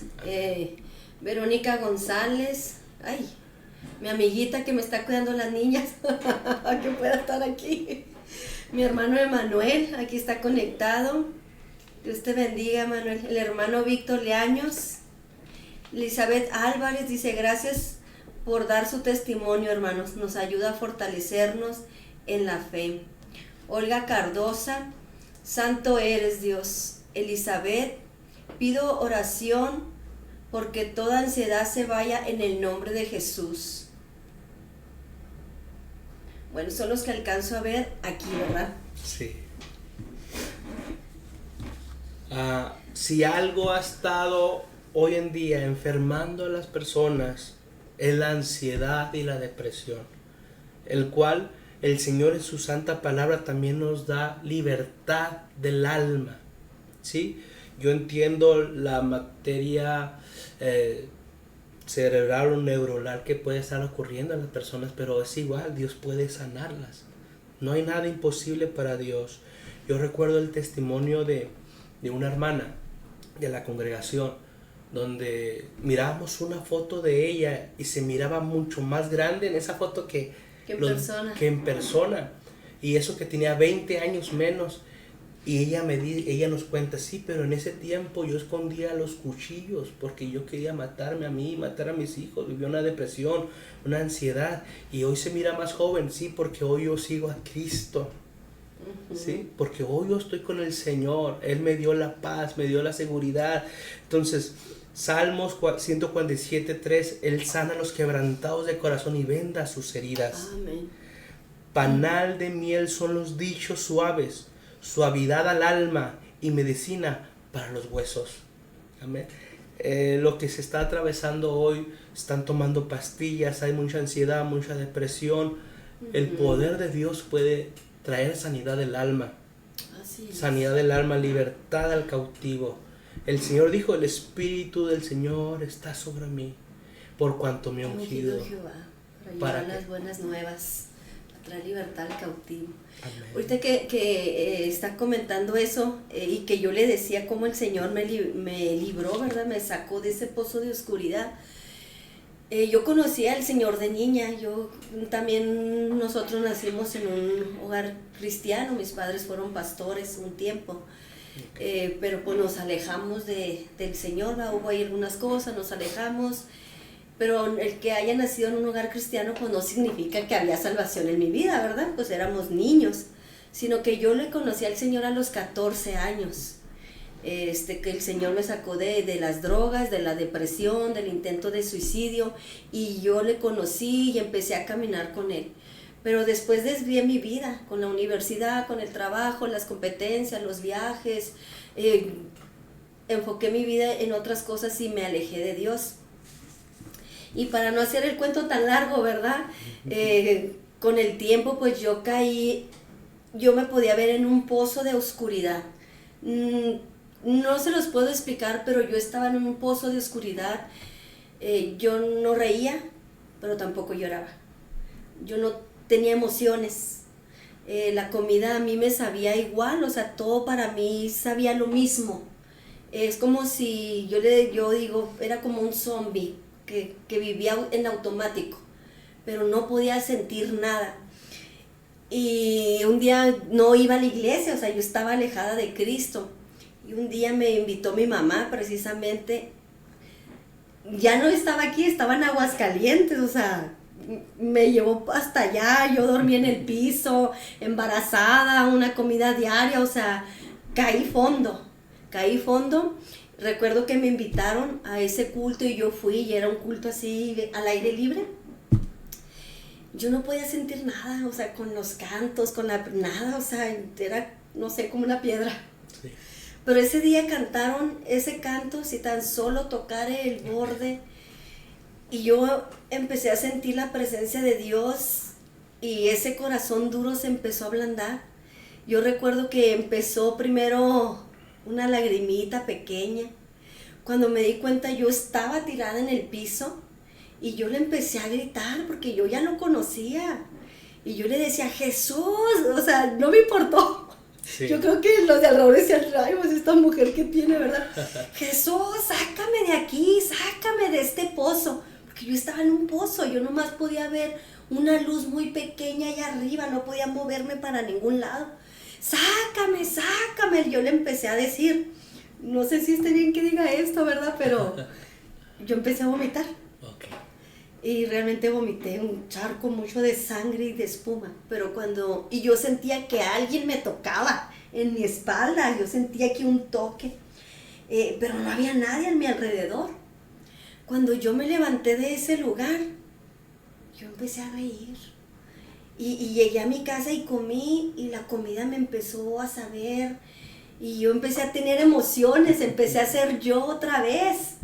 Verónica González, ay, mi amiguita que me está cuidando las niñas, que pueda estar aquí. Mi hermano Emanuel, aquí está conectado. Dios te bendiga, Emanuel. El hermano Víctor Leaños. Elizabeth Álvarez dice, gracias por dar su testimonio, hermanos. Nos ayuda a fortalecernos en la fe. Olga Cardosa, santo eres Dios. Elizabeth, pido oración porque toda ansiedad se vaya en el nombre de Jesús. Bueno, son los que alcanzo a ver aquí, ¿verdad? Sí. Si algo ha estado hoy en día enfermando a las personas, es la ansiedad y la depresión, el cual el Señor en su santa palabra también nos da libertad del alma, ¿sí? Yo entiendo la materia cerebral o neuronal que puede estar ocurriendo en las personas, pero es igual, Dios puede sanarlas. No hay nada imposible para Dios. Yo recuerdo el testimonio de una hermana de la congregación, donde mirábamos una foto de ella y se miraba mucho más grande en esa foto que en persona. Y eso que tenía 20 años menos. Y ella nos cuenta, sí, pero en ese tiempo yo escondía los cuchillos porque yo quería matarme a mí, matar a mis hijos. Vivió una depresión, una ansiedad. Y hoy se mira más joven, sí, porque hoy yo sigo a Cristo. ¿Sí? Porque hoy yo estoy con el Señor. Él me dio la paz, me dio la seguridad. Entonces, Salmos 147:3, Él sana a los quebrantados de corazón y venda sus heridas. Amén. Panal de miel son los dichos suaves, suavidad al alma y medicina para los huesos. Amén. Lo que se está atravesando hoy, están tomando pastillas, hay mucha ansiedad, mucha depresión. El poder de Dios puede traer sanidad del alma. Así es. sanidad del alma, libertad al cautivo. El Señor dijo, el Espíritu del Señor está sobre mí, por cuanto me ha ungido. Jehová, para ¿Para llevar qué? las buenas nuevas, para traer libertad al cautivo. Amén. Ahorita que está comentando eso y que yo le decía cómo el Señor me libró, ¿verdad? Me sacó de ese pozo de oscuridad. Yo conocí al Señor de niña. Yo también, nosotros nacimos en un hogar cristiano. Mis padres fueron pastores un tiempo. Pero pues nos alejamos del Señor, ¿verdad? Hubo ahí algunas cosas, nos alejamos. Pero el que haya nacido en un hogar cristiano pues no significa que había salvación en mi vida, ¿verdad? Pues éramos niños, sino que yo le conocí al Señor a los 14 años, que el Señor me sacó de las drogas, de la depresión, del intento de suicidio, y yo le conocí y empecé a caminar con Él. Pero después desvié mi vida con la universidad, con el trabajo, las competencias, los viajes, enfoqué mi vida en otras cosas y me alejé de Dios. Y para no hacer el cuento tan largo, ¿verdad? Con el tiempo pues yo caí, yo me podía ver en un pozo de oscuridad. No se los puedo explicar, pero yo estaba en un pozo de oscuridad. Yo no reía, pero tampoco lloraba. Yo no tenía emociones. La comida a mí me sabía igual, o sea, todo para mí sabía lo mismo. Es como si, yo digo, era como un zombie que vivía en automático, pero no podía sentir nada. Y un día no iba a la iglesia, o sea, yo estaba alejada de Cristo. Y un día me invitó mi mamá, precisamente, ya no estaba aquí, estaba en Aguascalientes, o sea, me llevó hasta allá, yo dormí en el piso, embarazada, una comida diaria, o sea, caí fondo. Recuerdo que me invitaron a ese culto y yo fui, y era un culto así al aire libre. Yo no podía sentir nada, o sea, con los cantos, nada, o sea, era, no sé, como una piedra. Sí. Pero ese día cantaron ese canto, si tan solo tocar el borde, y yo empecé a sentir la presencia de Dios, y ese corazón duro se empezó a ablandar. Yo recuerdo que empezó primero una lagrimita pequeña. Cuando me di cuenta, yo estaba tirada en el piso y yo le empecé a gritar porque yo ya lo conocía. Y yo le decía, Jesús, o sea, no me importó. Sí. Yo creo que los de alrededor decían, ay, pues esta mujer que tiene, ¿verdad? Jesús, sácame de aquí, sácame de este pozo. Porque yo estaba en un pozo, yo nomás podía ver una luz muy pequeña allá arriba, no podía moverme para ningún lado. Sácame, sácame. Yo le empecé a decir, no sé si esté bien que diga esto, ¿verdad? Pero yo empecé a vomitar. Okay. Y realmente vomité un charco mucho de sangre y de espuma. Y yo sentía que alguien me tocaba en mi espalda, yo sentía aquí un toque, pero no había nadie a mi alrededor. Cuando yo me levanté de ese lugar, yo empecé a reír. Y llegué a mi casa y comí, y la comida me empezó a saber, y yo empecé a tener emociones, empecé a ser yo otra vez,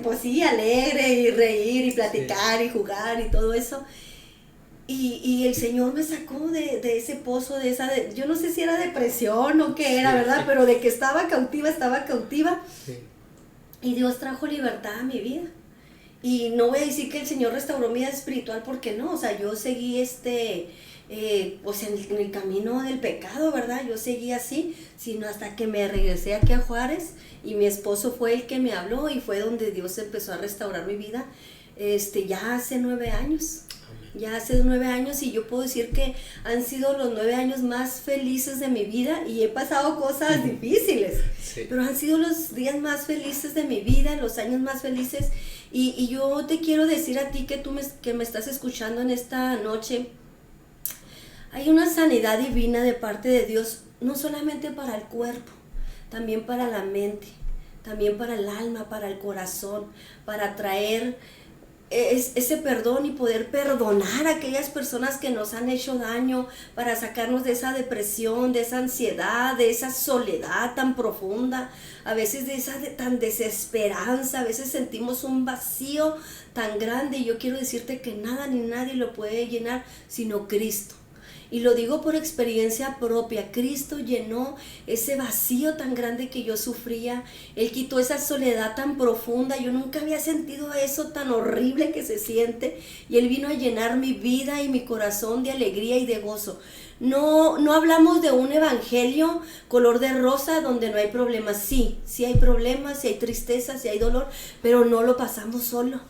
pues sí, alegre, y reír, y platicar, sí, y jugar, y todo eso. Y el Señor me sacó de ese pozo, yo no sé si era depresión o qué era, sí, ¿verdad? Sí. Pero de que estaba cautiva. Sí. Y Dios trajo libertad a mi vida. Y no voy a decir que el Señor restauró mi vida espiritual, porque no, o sea, yo seguí pues en el camino del pecado, ¿verdad? Yo seguí así, sino hasta que me regresé aquí a Juárez, y mi esposo fue el que me habló, y fue donde Dios empezó a restaurar mi vida, ya hace 9 años. Ya hace 9 años, y yo puedo decir que han sido los 9 años más felices de mi vida, y he pasado cosas difíciles, sí, pero han sido los días más felices de mi vida, los años más felices. Y yo te quiero decir a ti que me estás escuchando en esta noche, hay una sanidad divina de parte de Dios, no solamente para el cuerpo, también para la mente, también para el alma, para el corazón, para traer ese perdón y poder perdonar a aquellas personas que nos han hecho daño, para sacarnos de esa depresión, de esa ansiedad, de esa soledad tan profunda, a veces de esa tan desesperanza, a veces sentimos un vacío tan grande, y yo quiero decirte que nada ni nadie lo puede llenar sino Cristo. Y lo digo por experiencia propia. Cristo llenó ese vacío tan grande que yo sufría. Él quitó esa soledad tan profunda. Yo nunca había sentido eso tan horrible que se siente. Y Él vino a llenar mi vida y mi corazón de alegría y de gozo. No hablamos de un evangelio color de rosa donde no hay problemas. Sí hay problemas, sí hay tristeza, sí hay dolor, pero no lo pasamos solo.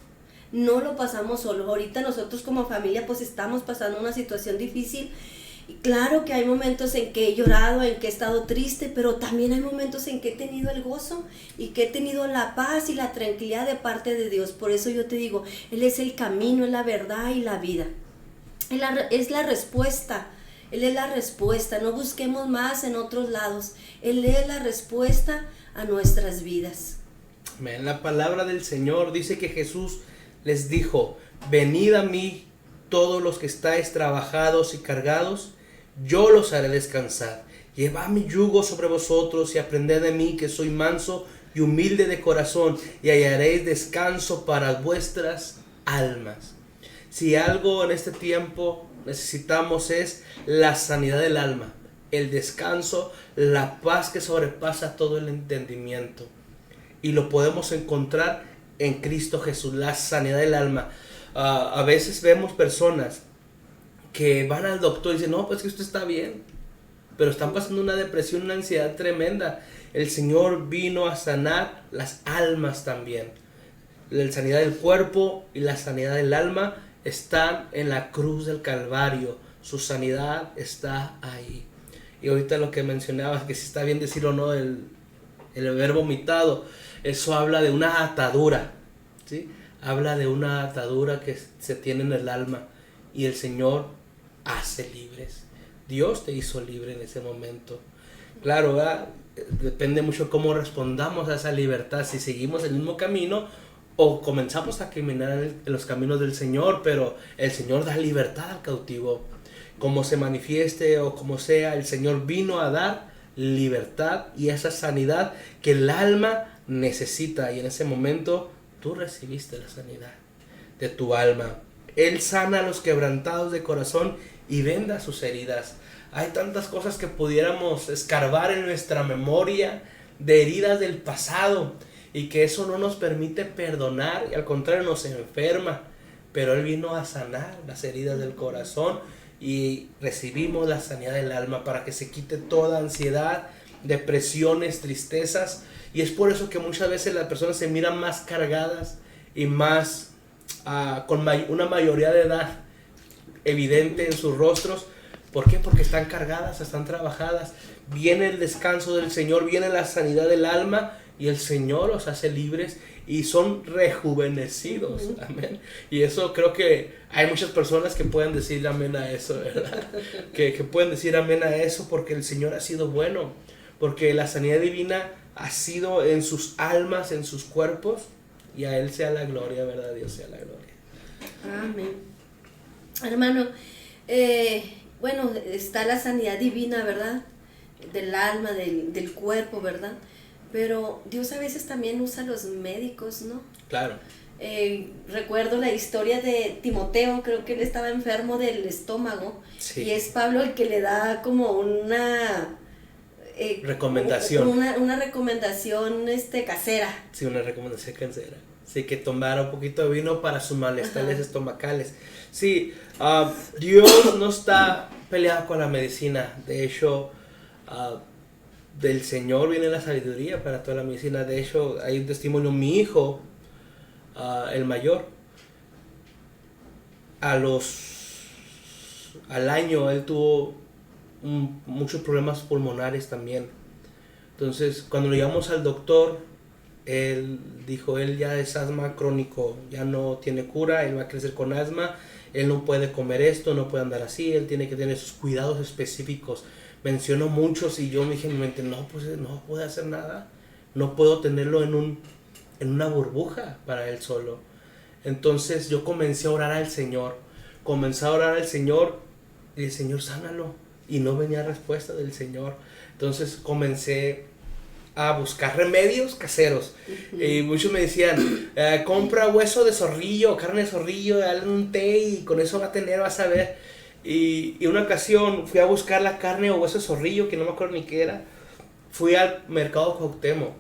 No lo pasamos solo. Ahorita nosotros como familia pues estamos pasando una situación difícil. Y claro que hay momentos en que he llorado, en que he estado triste, pero también hay momentos en que he tenido el gozo y que he tenido la paz y la tranquilidad de parte de Dios. Por eso yo te digo, Él es el camino, es la verdad y la vida. Es la respuesta. Él es la respuesta. No busquemos más en otros lados. Él es la respuesta a nuestras vidas. Amén. La palabra del Señor dice que Jesús les dijo: venid a mí todos los que estáis trabajados y cargados, yo los haré descansar. Llevad mi yugo sobre vosotros y aprended de mí, que soy manso y humilde de corazón, y hallaréis descanso para vuestras almas. Si algo en este tiempo necesitamos es la sanidad del alma, el descanso, la paz que sobrepasa todo el entendimiento. Y lo podemos encontrar en Cristo Jesús, la sanidad del alma. A veces vemos personas que van al doctor y dicen: no, pues que usted está bien, pero están pasando una depresión, una ansiedad tremenda. El Señor vino a sanar las almas también. La sanidad del cuerpo y la sanidad del alma están en la cruz del Calvario. Su sanidad está ahí. Y ahorita lo que mencionabas, que si está bien decir o no el verbo vomitado, eso habla de una atadura, ¿sí? Habla de una atadura que se tiene en el alma, y el Señor hace libres. Dios te hizo libre en ese momento. Claro, ¿verdad? Depende mucho cómo respondamos a esa libertad, si seguimos el mismo camino o comenzamos a caminar en los caminos del Señor. Pero el Señor da libertad al cautivo. Como se manifieste o como sea, el Señor vino a dar libertad y esa sanidad que el alma necesita. Y en ese momento tú recibiste la sanidad de tu alma. Él sana a los quebrantados de corazón y venda sus heridas. Hay tantas cosas que pudiéramos escarbar en nuestra memoria de heridas del pasado, y que eso no nos permite perdonar, y al contrario nos enferma. Pero Él vino a sanar las heridas del corazón, y recibimos la sanidad del alma para que se quite toda ansiedad, depresiones, tristezas. Y es por eso que muchas veces las personas se miran más cargadas y más con una mayoría de edad evidente en sus rostros. ¿Por qué? Porque están cargadas, están trabajadas. Viene el descanso del Señor, viene la sanidad del alma, y el Señor los hace libres y son rejuvenecidos. Amén. Y eso creo que hay muchas personas que pueden decir amén a eso, ¿verdad? que pueden decir amén a eso, porque el Señor ha sido bueno, porque la sanidad divina ha sido en sus almas, en sus cuerpos, y a Él sea la gloria, ¿verdad? Dios sea la gloria. Amén. Hermano, bueno, está la sanidad divina, ¿verdad? Del alma, del cuerpo, ¿verdad? Pero Dios a veces también usa a los médicos, ¿no? Claro. Recuerdo la historia de Timoteo, creo que él estaba enfermo del estómago, sí. Y es Pablo el que le da como una recomendación. Una recomendación casera. Sí, una recomendación casera. Sí, que tomara un poquito de vino para sus malestares estomacales. Sí, Dios no está peleado con la medicina. De hecho, del Señor viene la sabiduría para toda la medicina. De hecho, hay un testimonio. Mi hijo, el mayor, al año él tuvo muchos problemas pulmonares también. Entonces, cuando lo llevamos al doctor, él dijo: él ya es asma crónico, ya no tiene cura, él va a crecer con asma, él no puede comer esto, no puede andar así, él tiene que tener sus cuidados específicos. Mencionó muchos, y yo me dije en mi mente: no, pues no puede hacer nada, no puedo tenerlo en una burbuja para él solo. Entonces yo comencé a orar al Señor, y el Señor, sánalo, y no venía respuesta del Señor. Entonces comencé a buscar remedios caseros. Y muchos me decían: compra hueso de zorrillo, carne de zorrillo, dale un té y con eso vas a ver. Y una ocasión fui a buscar la carne o hueso de zorrillo, que no me acuerdo ni qué era. Fui al mercado Cuauhtémoc,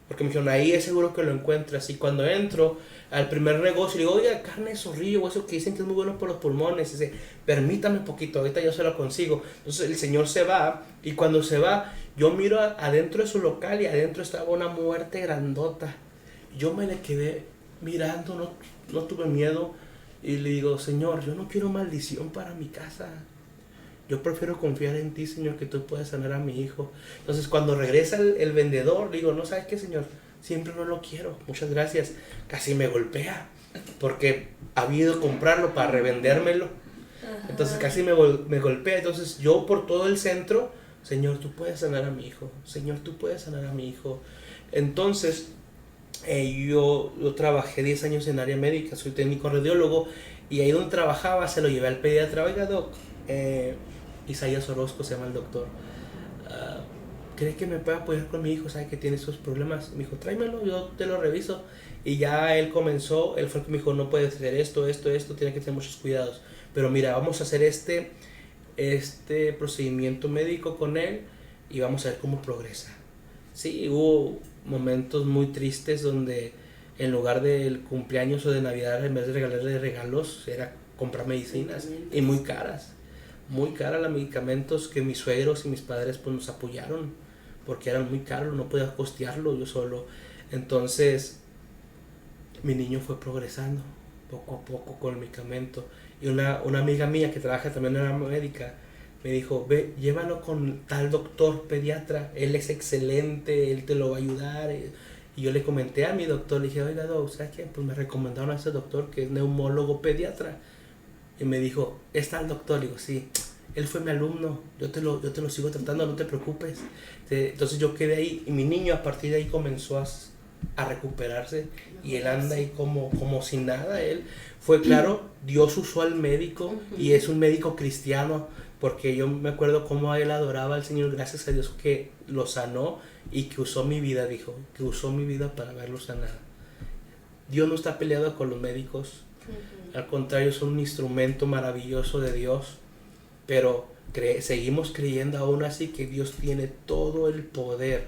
porque me dijeron, ahí es seguro que lo encuentras. Y cuando entro al primer negocio, le digo, oye, carne de zorrillo, hueso que dicen que es muy bueno por los pulmones. Y dice, permítame un poquito, ahorita yo se lo consigo. Entonces el señor se va, y cuando se va, yo miro adentro de su local, y adentro estaba una muerte grandota. Yo me le quedé mirando, no tuve miedo. Y le digo, Señor, yo no quiero maldición para mi casa. Yo prefiero confiar en ti, Señor, que tú puedas sanar a mi hijo. Entonces, cuando regresa el vendedor, le digo, no, ¿sabes qué, Señor? Siempre no lo quiero. Muchas gracias. Casi me golpea, porque había ido a comprarlo para revendérmelo. Entonces, casi me golpea. Entonces, yo por todo el centro, Señor, tú puedes sanar a mi hijo. Señor, tú puedes sanar a mi hijo. Entonces, yo trabajé 10 años en área médica, soy técnico radiólogo, y ahí donde trabajaba se lo llevé al pediatra. Oiga, doc, Isaías Orozco se llama el doctor, ¿cree que me puede apoyar con mi hijo? ¿Sabe que tiene esos problemas? Me dijo, tráemelo, yo te lo reviso. Y ya él fue el que me dijo, no puede hacer esto, tiene que tener muchos cuidados, pero mira, vamos a hacer este procedimiento médico con él y vamos a ver cómo progresa. Sí, hubo momentos muy tristes donde en lugar del cumpleaños o de Navidad, en vez de regalarle regalos, era comprar medicinas, y muy caras los medicamentos, que mis suegros y mis padres pues nos apoyaron porque eran muy caros, no podía costearlo yo solo. Entonces mi niño fue progresando poco a poco con el medicamento, y una amiga mía que trabaja también en la médica me dijo, ve, llévalo con tal doctor pediatra, él es excelente, él te lo va a ayudar. Y yo le comenté a mi doctor, le dije, oiga, ¿sabes qué? Pues me recomendaron a ese doctor que es neumólogo pediatra. Y me dijo, ¿es tal doctor? Le digo, sí, él fue mi alumno, yo te lo sigo tratando, no te preocupes. Entonces yo quedé ahí, y mi niño a partir de ahí comenzó a recuperarse, y él anda ahí como sin nada. Él fue, claro, Dios usó al médico, y es un médico cristiano, porque yo me acuerdo cómo él adoraba al Señor, gracias a Dios que lo sanó y que usó mi vida, dijo, que usó mi vida para verlo sanar. Dios no está peleado con los médicos, al contrario, son un instrumento maravilloso de Dios, pero seguimos creyendo aún así que Dios tiene todo el poder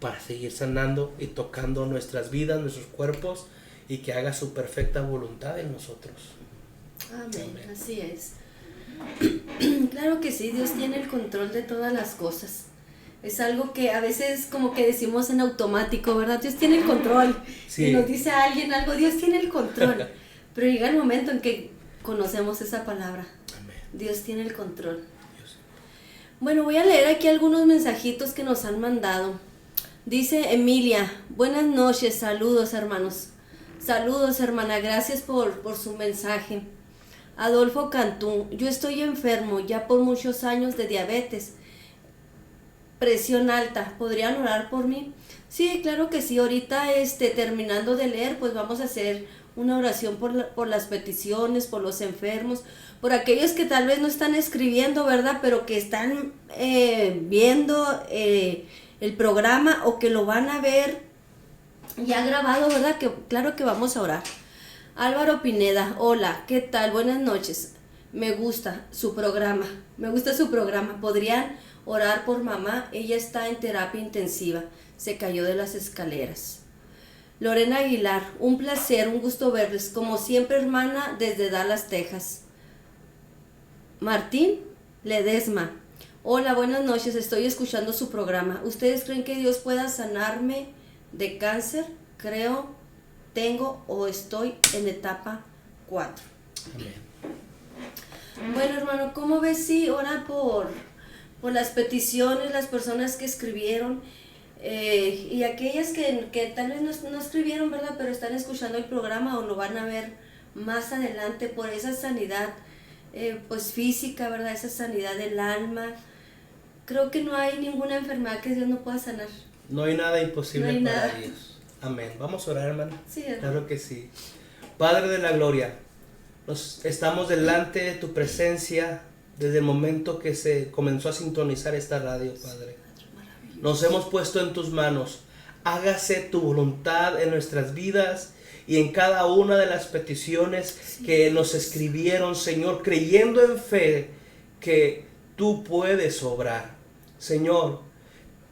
para seguir sanando y tocando nuestras vidas, nuestros cuerpos, y que haga su perfecta voluntad en nosotros. Amén. Así es. Claro que sí, Dios tiene el control de todas las cosas. Es algo que a veces como que decimos en automático, ¿verdad? Dios tiene el control. Sí. Y nos dice a alguien algo, Dios tiene el control. Pero llega el momento en que conocemos esa palabra. Amén. Dios tiene el control. Dios. Bueno, voy a leer aquí algunos mensajitos que nos han mandado. Dice Emilia, buenas noches, saludos hermanos. Saludos hermana, gracias por su mensaje. Adolfo Cantú, yo estoy enfermo ya por muchos años de diabetes, presión alta, ¿podrían orar por mí? Sí, claro que sí, ahorita terminando de leer, pues vamos a hacer una oración por las peticiones, por los enfermos, por aquellos que tal vez no están escribiendo, ¿verdad? Pero que están viendo el programa, o que lo van a ver ya grabado, ¿verdad? Que claro que vamos a orar. Álvaro Pineda, hola, ¿qué tal? Buenas noches. Me gusta su programa. ¿Podrían orar por mamá? Ella está en terapia intensiva. Se cayó de las escaleras. Lorena Aguilar, un placer, un gusto verles. Como siempre, hermana, desde Dallas, Texas. Martín Ledesma, hola, buenas noches. Estoy escuchando su programa. ¿Ustedes creen que Dios pueda sanarme de cáncer? Creo, tengo o estoy en etapa 4. Amén. Bueno, hermano, ¿cómo ves si ora por las peticiones, las personas que escribieron, y aquellas que tal vez no escribieron, ¿verdad? Pero están escuchando el programa o lo van a ver más adelante, por esa sanidad pues física, ¿verdad? Esa sanidad del alma. Creo que no hay ninguna enfermedad que Dios no pueda sanar. No hay nada imposible No hay para nada. Dios. Amén. Vamos a orar, hermano. Sí, hermano. Claro que sí. Padre de la gloria, estamos delante de tu presencia desde el momento que se comenzó a sintonizar esta radio, Padre. Nos hemos puesto en tus manos. Hágase tu voluntad en nuestras vidas y en cada una de las peticiones que nos escribieron, Señor, creyendo en fe que tú puedes obrar. Señor,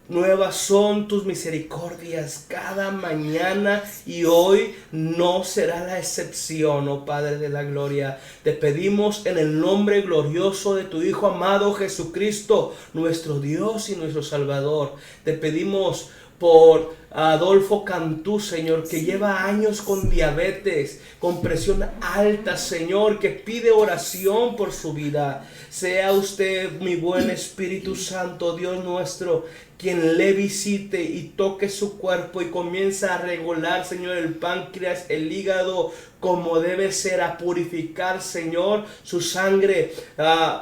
nuevas son tus misericordias cada mañana y hoy no será la excepción, oh Padre de la gloria. Te pedimos en el nombre glorioso de tu Hijo amado Jesucristo, nuestro Dios y nuestro Salvador. Te pedimos por Adolfo Cantú, Señor, que lleva años con diabetes, con presión alta, Señor, que pide oración por su vida. Sea usted, mi buen Espíritu Santo, Dios nuestro, quien le visite y toque su cuerpo y comienza a regular, Señor, el páncreas, el hígado, como debe ser, a purificar, Señor, su sangre.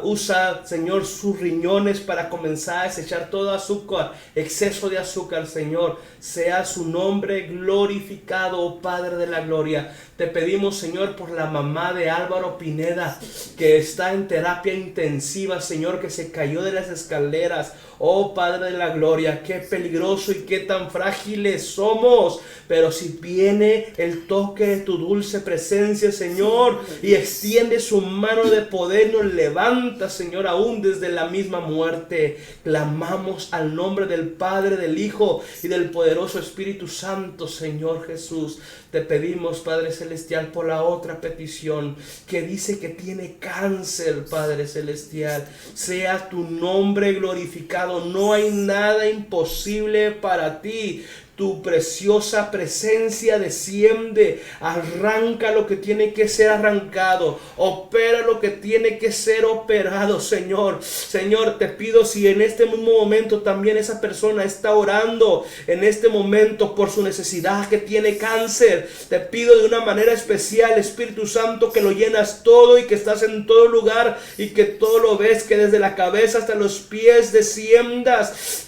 Usa, Señor, sus riñones para comenzar a desechar todo azúcar, exceso de azúcar, Señor. Sea su nombre glorificado, oh Padre de la gloria. Te pedimos, Señor, por la mamá de Álvaro Pineda, que está en terapia intensiva, Señor, que se cayó de las escaleras. Oh Padre de la gloria, qué peligroso y qué tan frágiles somos. Pero si viene el toque de tu dulce presencia, Señor, y extiende su mano de poder, nos levanta, Señor, aún desde la misma muerte. Clamamos al nombre del Padre, del Hijo y del poderoso Espíritu Santo, Señor Jesús. Te pedimos, Padre Celestial, por la otra petición que dice que tiene cáncer, Padre Celestial. Sea tu nombre glorificado. No hay nada imposible para ti. Tu preciosa presencia desciende, arranca lo que tiene que ser arrancado, opera lo que tiene que ser operado, Señor. Señor, te pido, si en este mismo momento también esa persona está orando en este momento por su necesidad, que tiene cáncer, te pido de una manera especial, Espíritu Santo, que lo llenas todo y que estás en todo lugar y que todo lo ves, que desde la cabeza hasta los pies desciendas,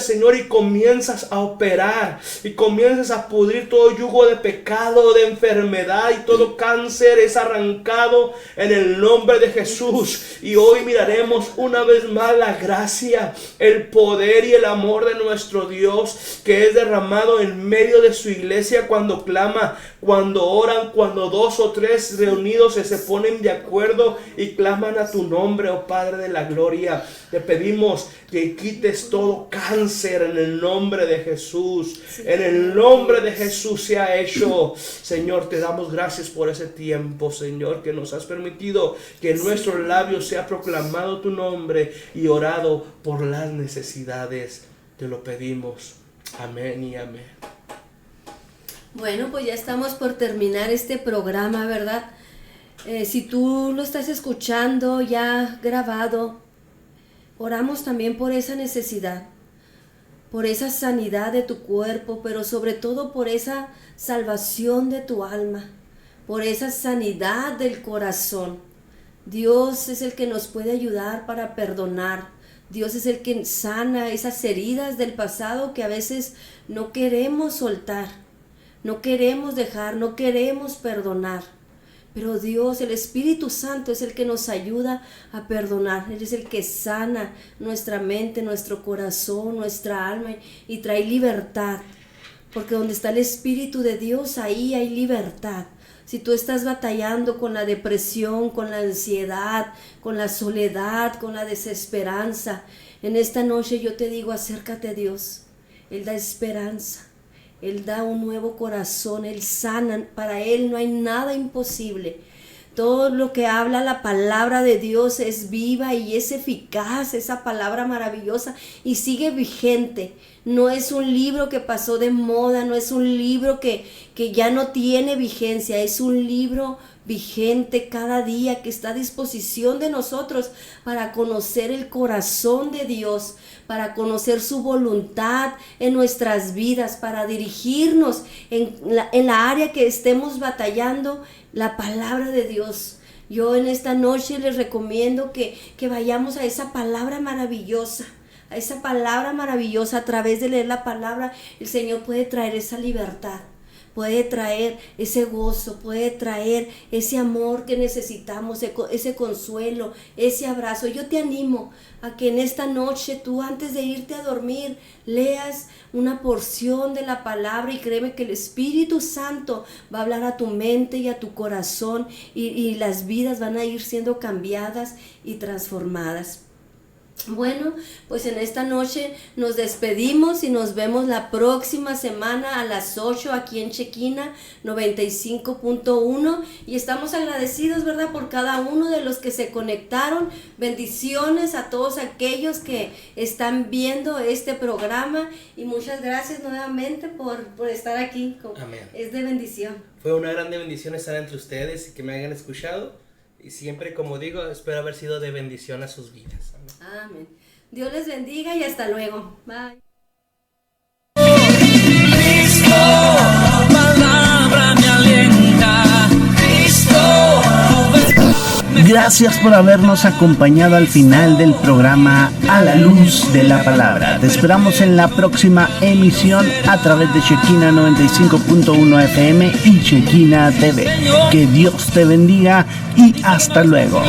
Señor, y comienzas a operar y comienzas a pudrir todo yugo de pecado, de enfermedad, y todo cáncer es arrancado en el nombre de Jesús. Y hoy miraremos una vez más la gracia, el poder y el amor de nuestro Dios, que es derramado en medio de su iglesia cuando clama, cuando oran, cuando 2 o 3 reunidos se ponen de acuerdo y claman a tu nombre, oh Padre de la gloria. Te pedimos que quites todo cáncer en el nombre de Jesús. En el nombre de Jesús se ha hecho. Señor, te damos gracias por ese tiempo, Señor, que nos has permitido que en nuestros labios sea proclamado tu nombre y orado por las necesidades. Te lo pedimos. Amén y amén. Bueno, pues ya estamos por terminar este programa, ¿verdad? Si tú lo estás escuchando ya grabado, oramos también por esa necesidad, por esa sanidad de tu cuerpo, pero sobre todo por esa salvación de tu alma, por esa sanidad del corazón. Dios es el que nos puede ayudar para perdonar. Dios es el que sana esas heridas del pasado que a veces no queremos soltar, no queremos dejar, no queremos perdonar. Pero Dios, el Espíritu Santo, es el que nos ayuda a perdonar. Él es el que sana nuestra mente, nuestro corazón, nuestra alma y trae libertad. Porque donde está el Espíritu de Dios, ahí hay libertad. Si tú estás batallando con la depresión, con la ansiedad, con la soledad, con la desesperanza, en esta noche yo te digo, acércate a Dios. Él da esperanza. Él da un nuevo corazón, Él sana, para Él no hay nada imposible. Todo lo que habla la palabra de Dios es viva y es eficaz, esa palabra maravillosa, y sigue vigente. No es un libro que pasó de moda, no es un libro que ya no tiene vigencia, es un libro vigente cada día que está a disposición de nosotros para conocer el corazón de Dios, para conocer su voluntad en nuestras vidas, para dirigirnos en la área que estemos batallando, la palabra de Dios. Yo en esta noche les recomiendo que vayamos a esa palabra maravillosa. A esa palabra maravillosa, a través de leer la palabra, el Señor puede traer esa libertad. puede traer ese gozo, puede traer ese amor que necesitamos, ese consuelo, ese abrazo. Yo te animo a que en esta noche tú, antes de irte a dormir, leas una porción de la palabra, y créeme que el Espíritu Santo va a hablar a tu mente y a tu corazón, y las vidas van a ir siendo cambiadas y transformadas. Bueno, pues en esta noche nos despedimos y nos vemos la próxima semana a las 8 aquí en Chequina 95.1, y estamos agradecidos, ¿verdad?, por cada uno de los que se conectaron. Bendiciones a todos aquellos que están viendo este programa, y muchas gracias nuevamente por estar aquí. Amén. Es de bendición. Fue una grande bendición estar entre ustedes y que me hayan escuchado. Y siempre, como digo, espero haber sido de bendición a sus vidas. Amén. Amén. Dios les bendiga y hasta luego. Bye. Cristo, tu palabra me alienta. Cristo, Gracias por habernos acompañado al final del programa A la Luz de la Palabra. Te esperamos en la próxima emisión a través de Chequina 95.1 FM y Chequina TV. Que Dios te bendiga y hasta luego.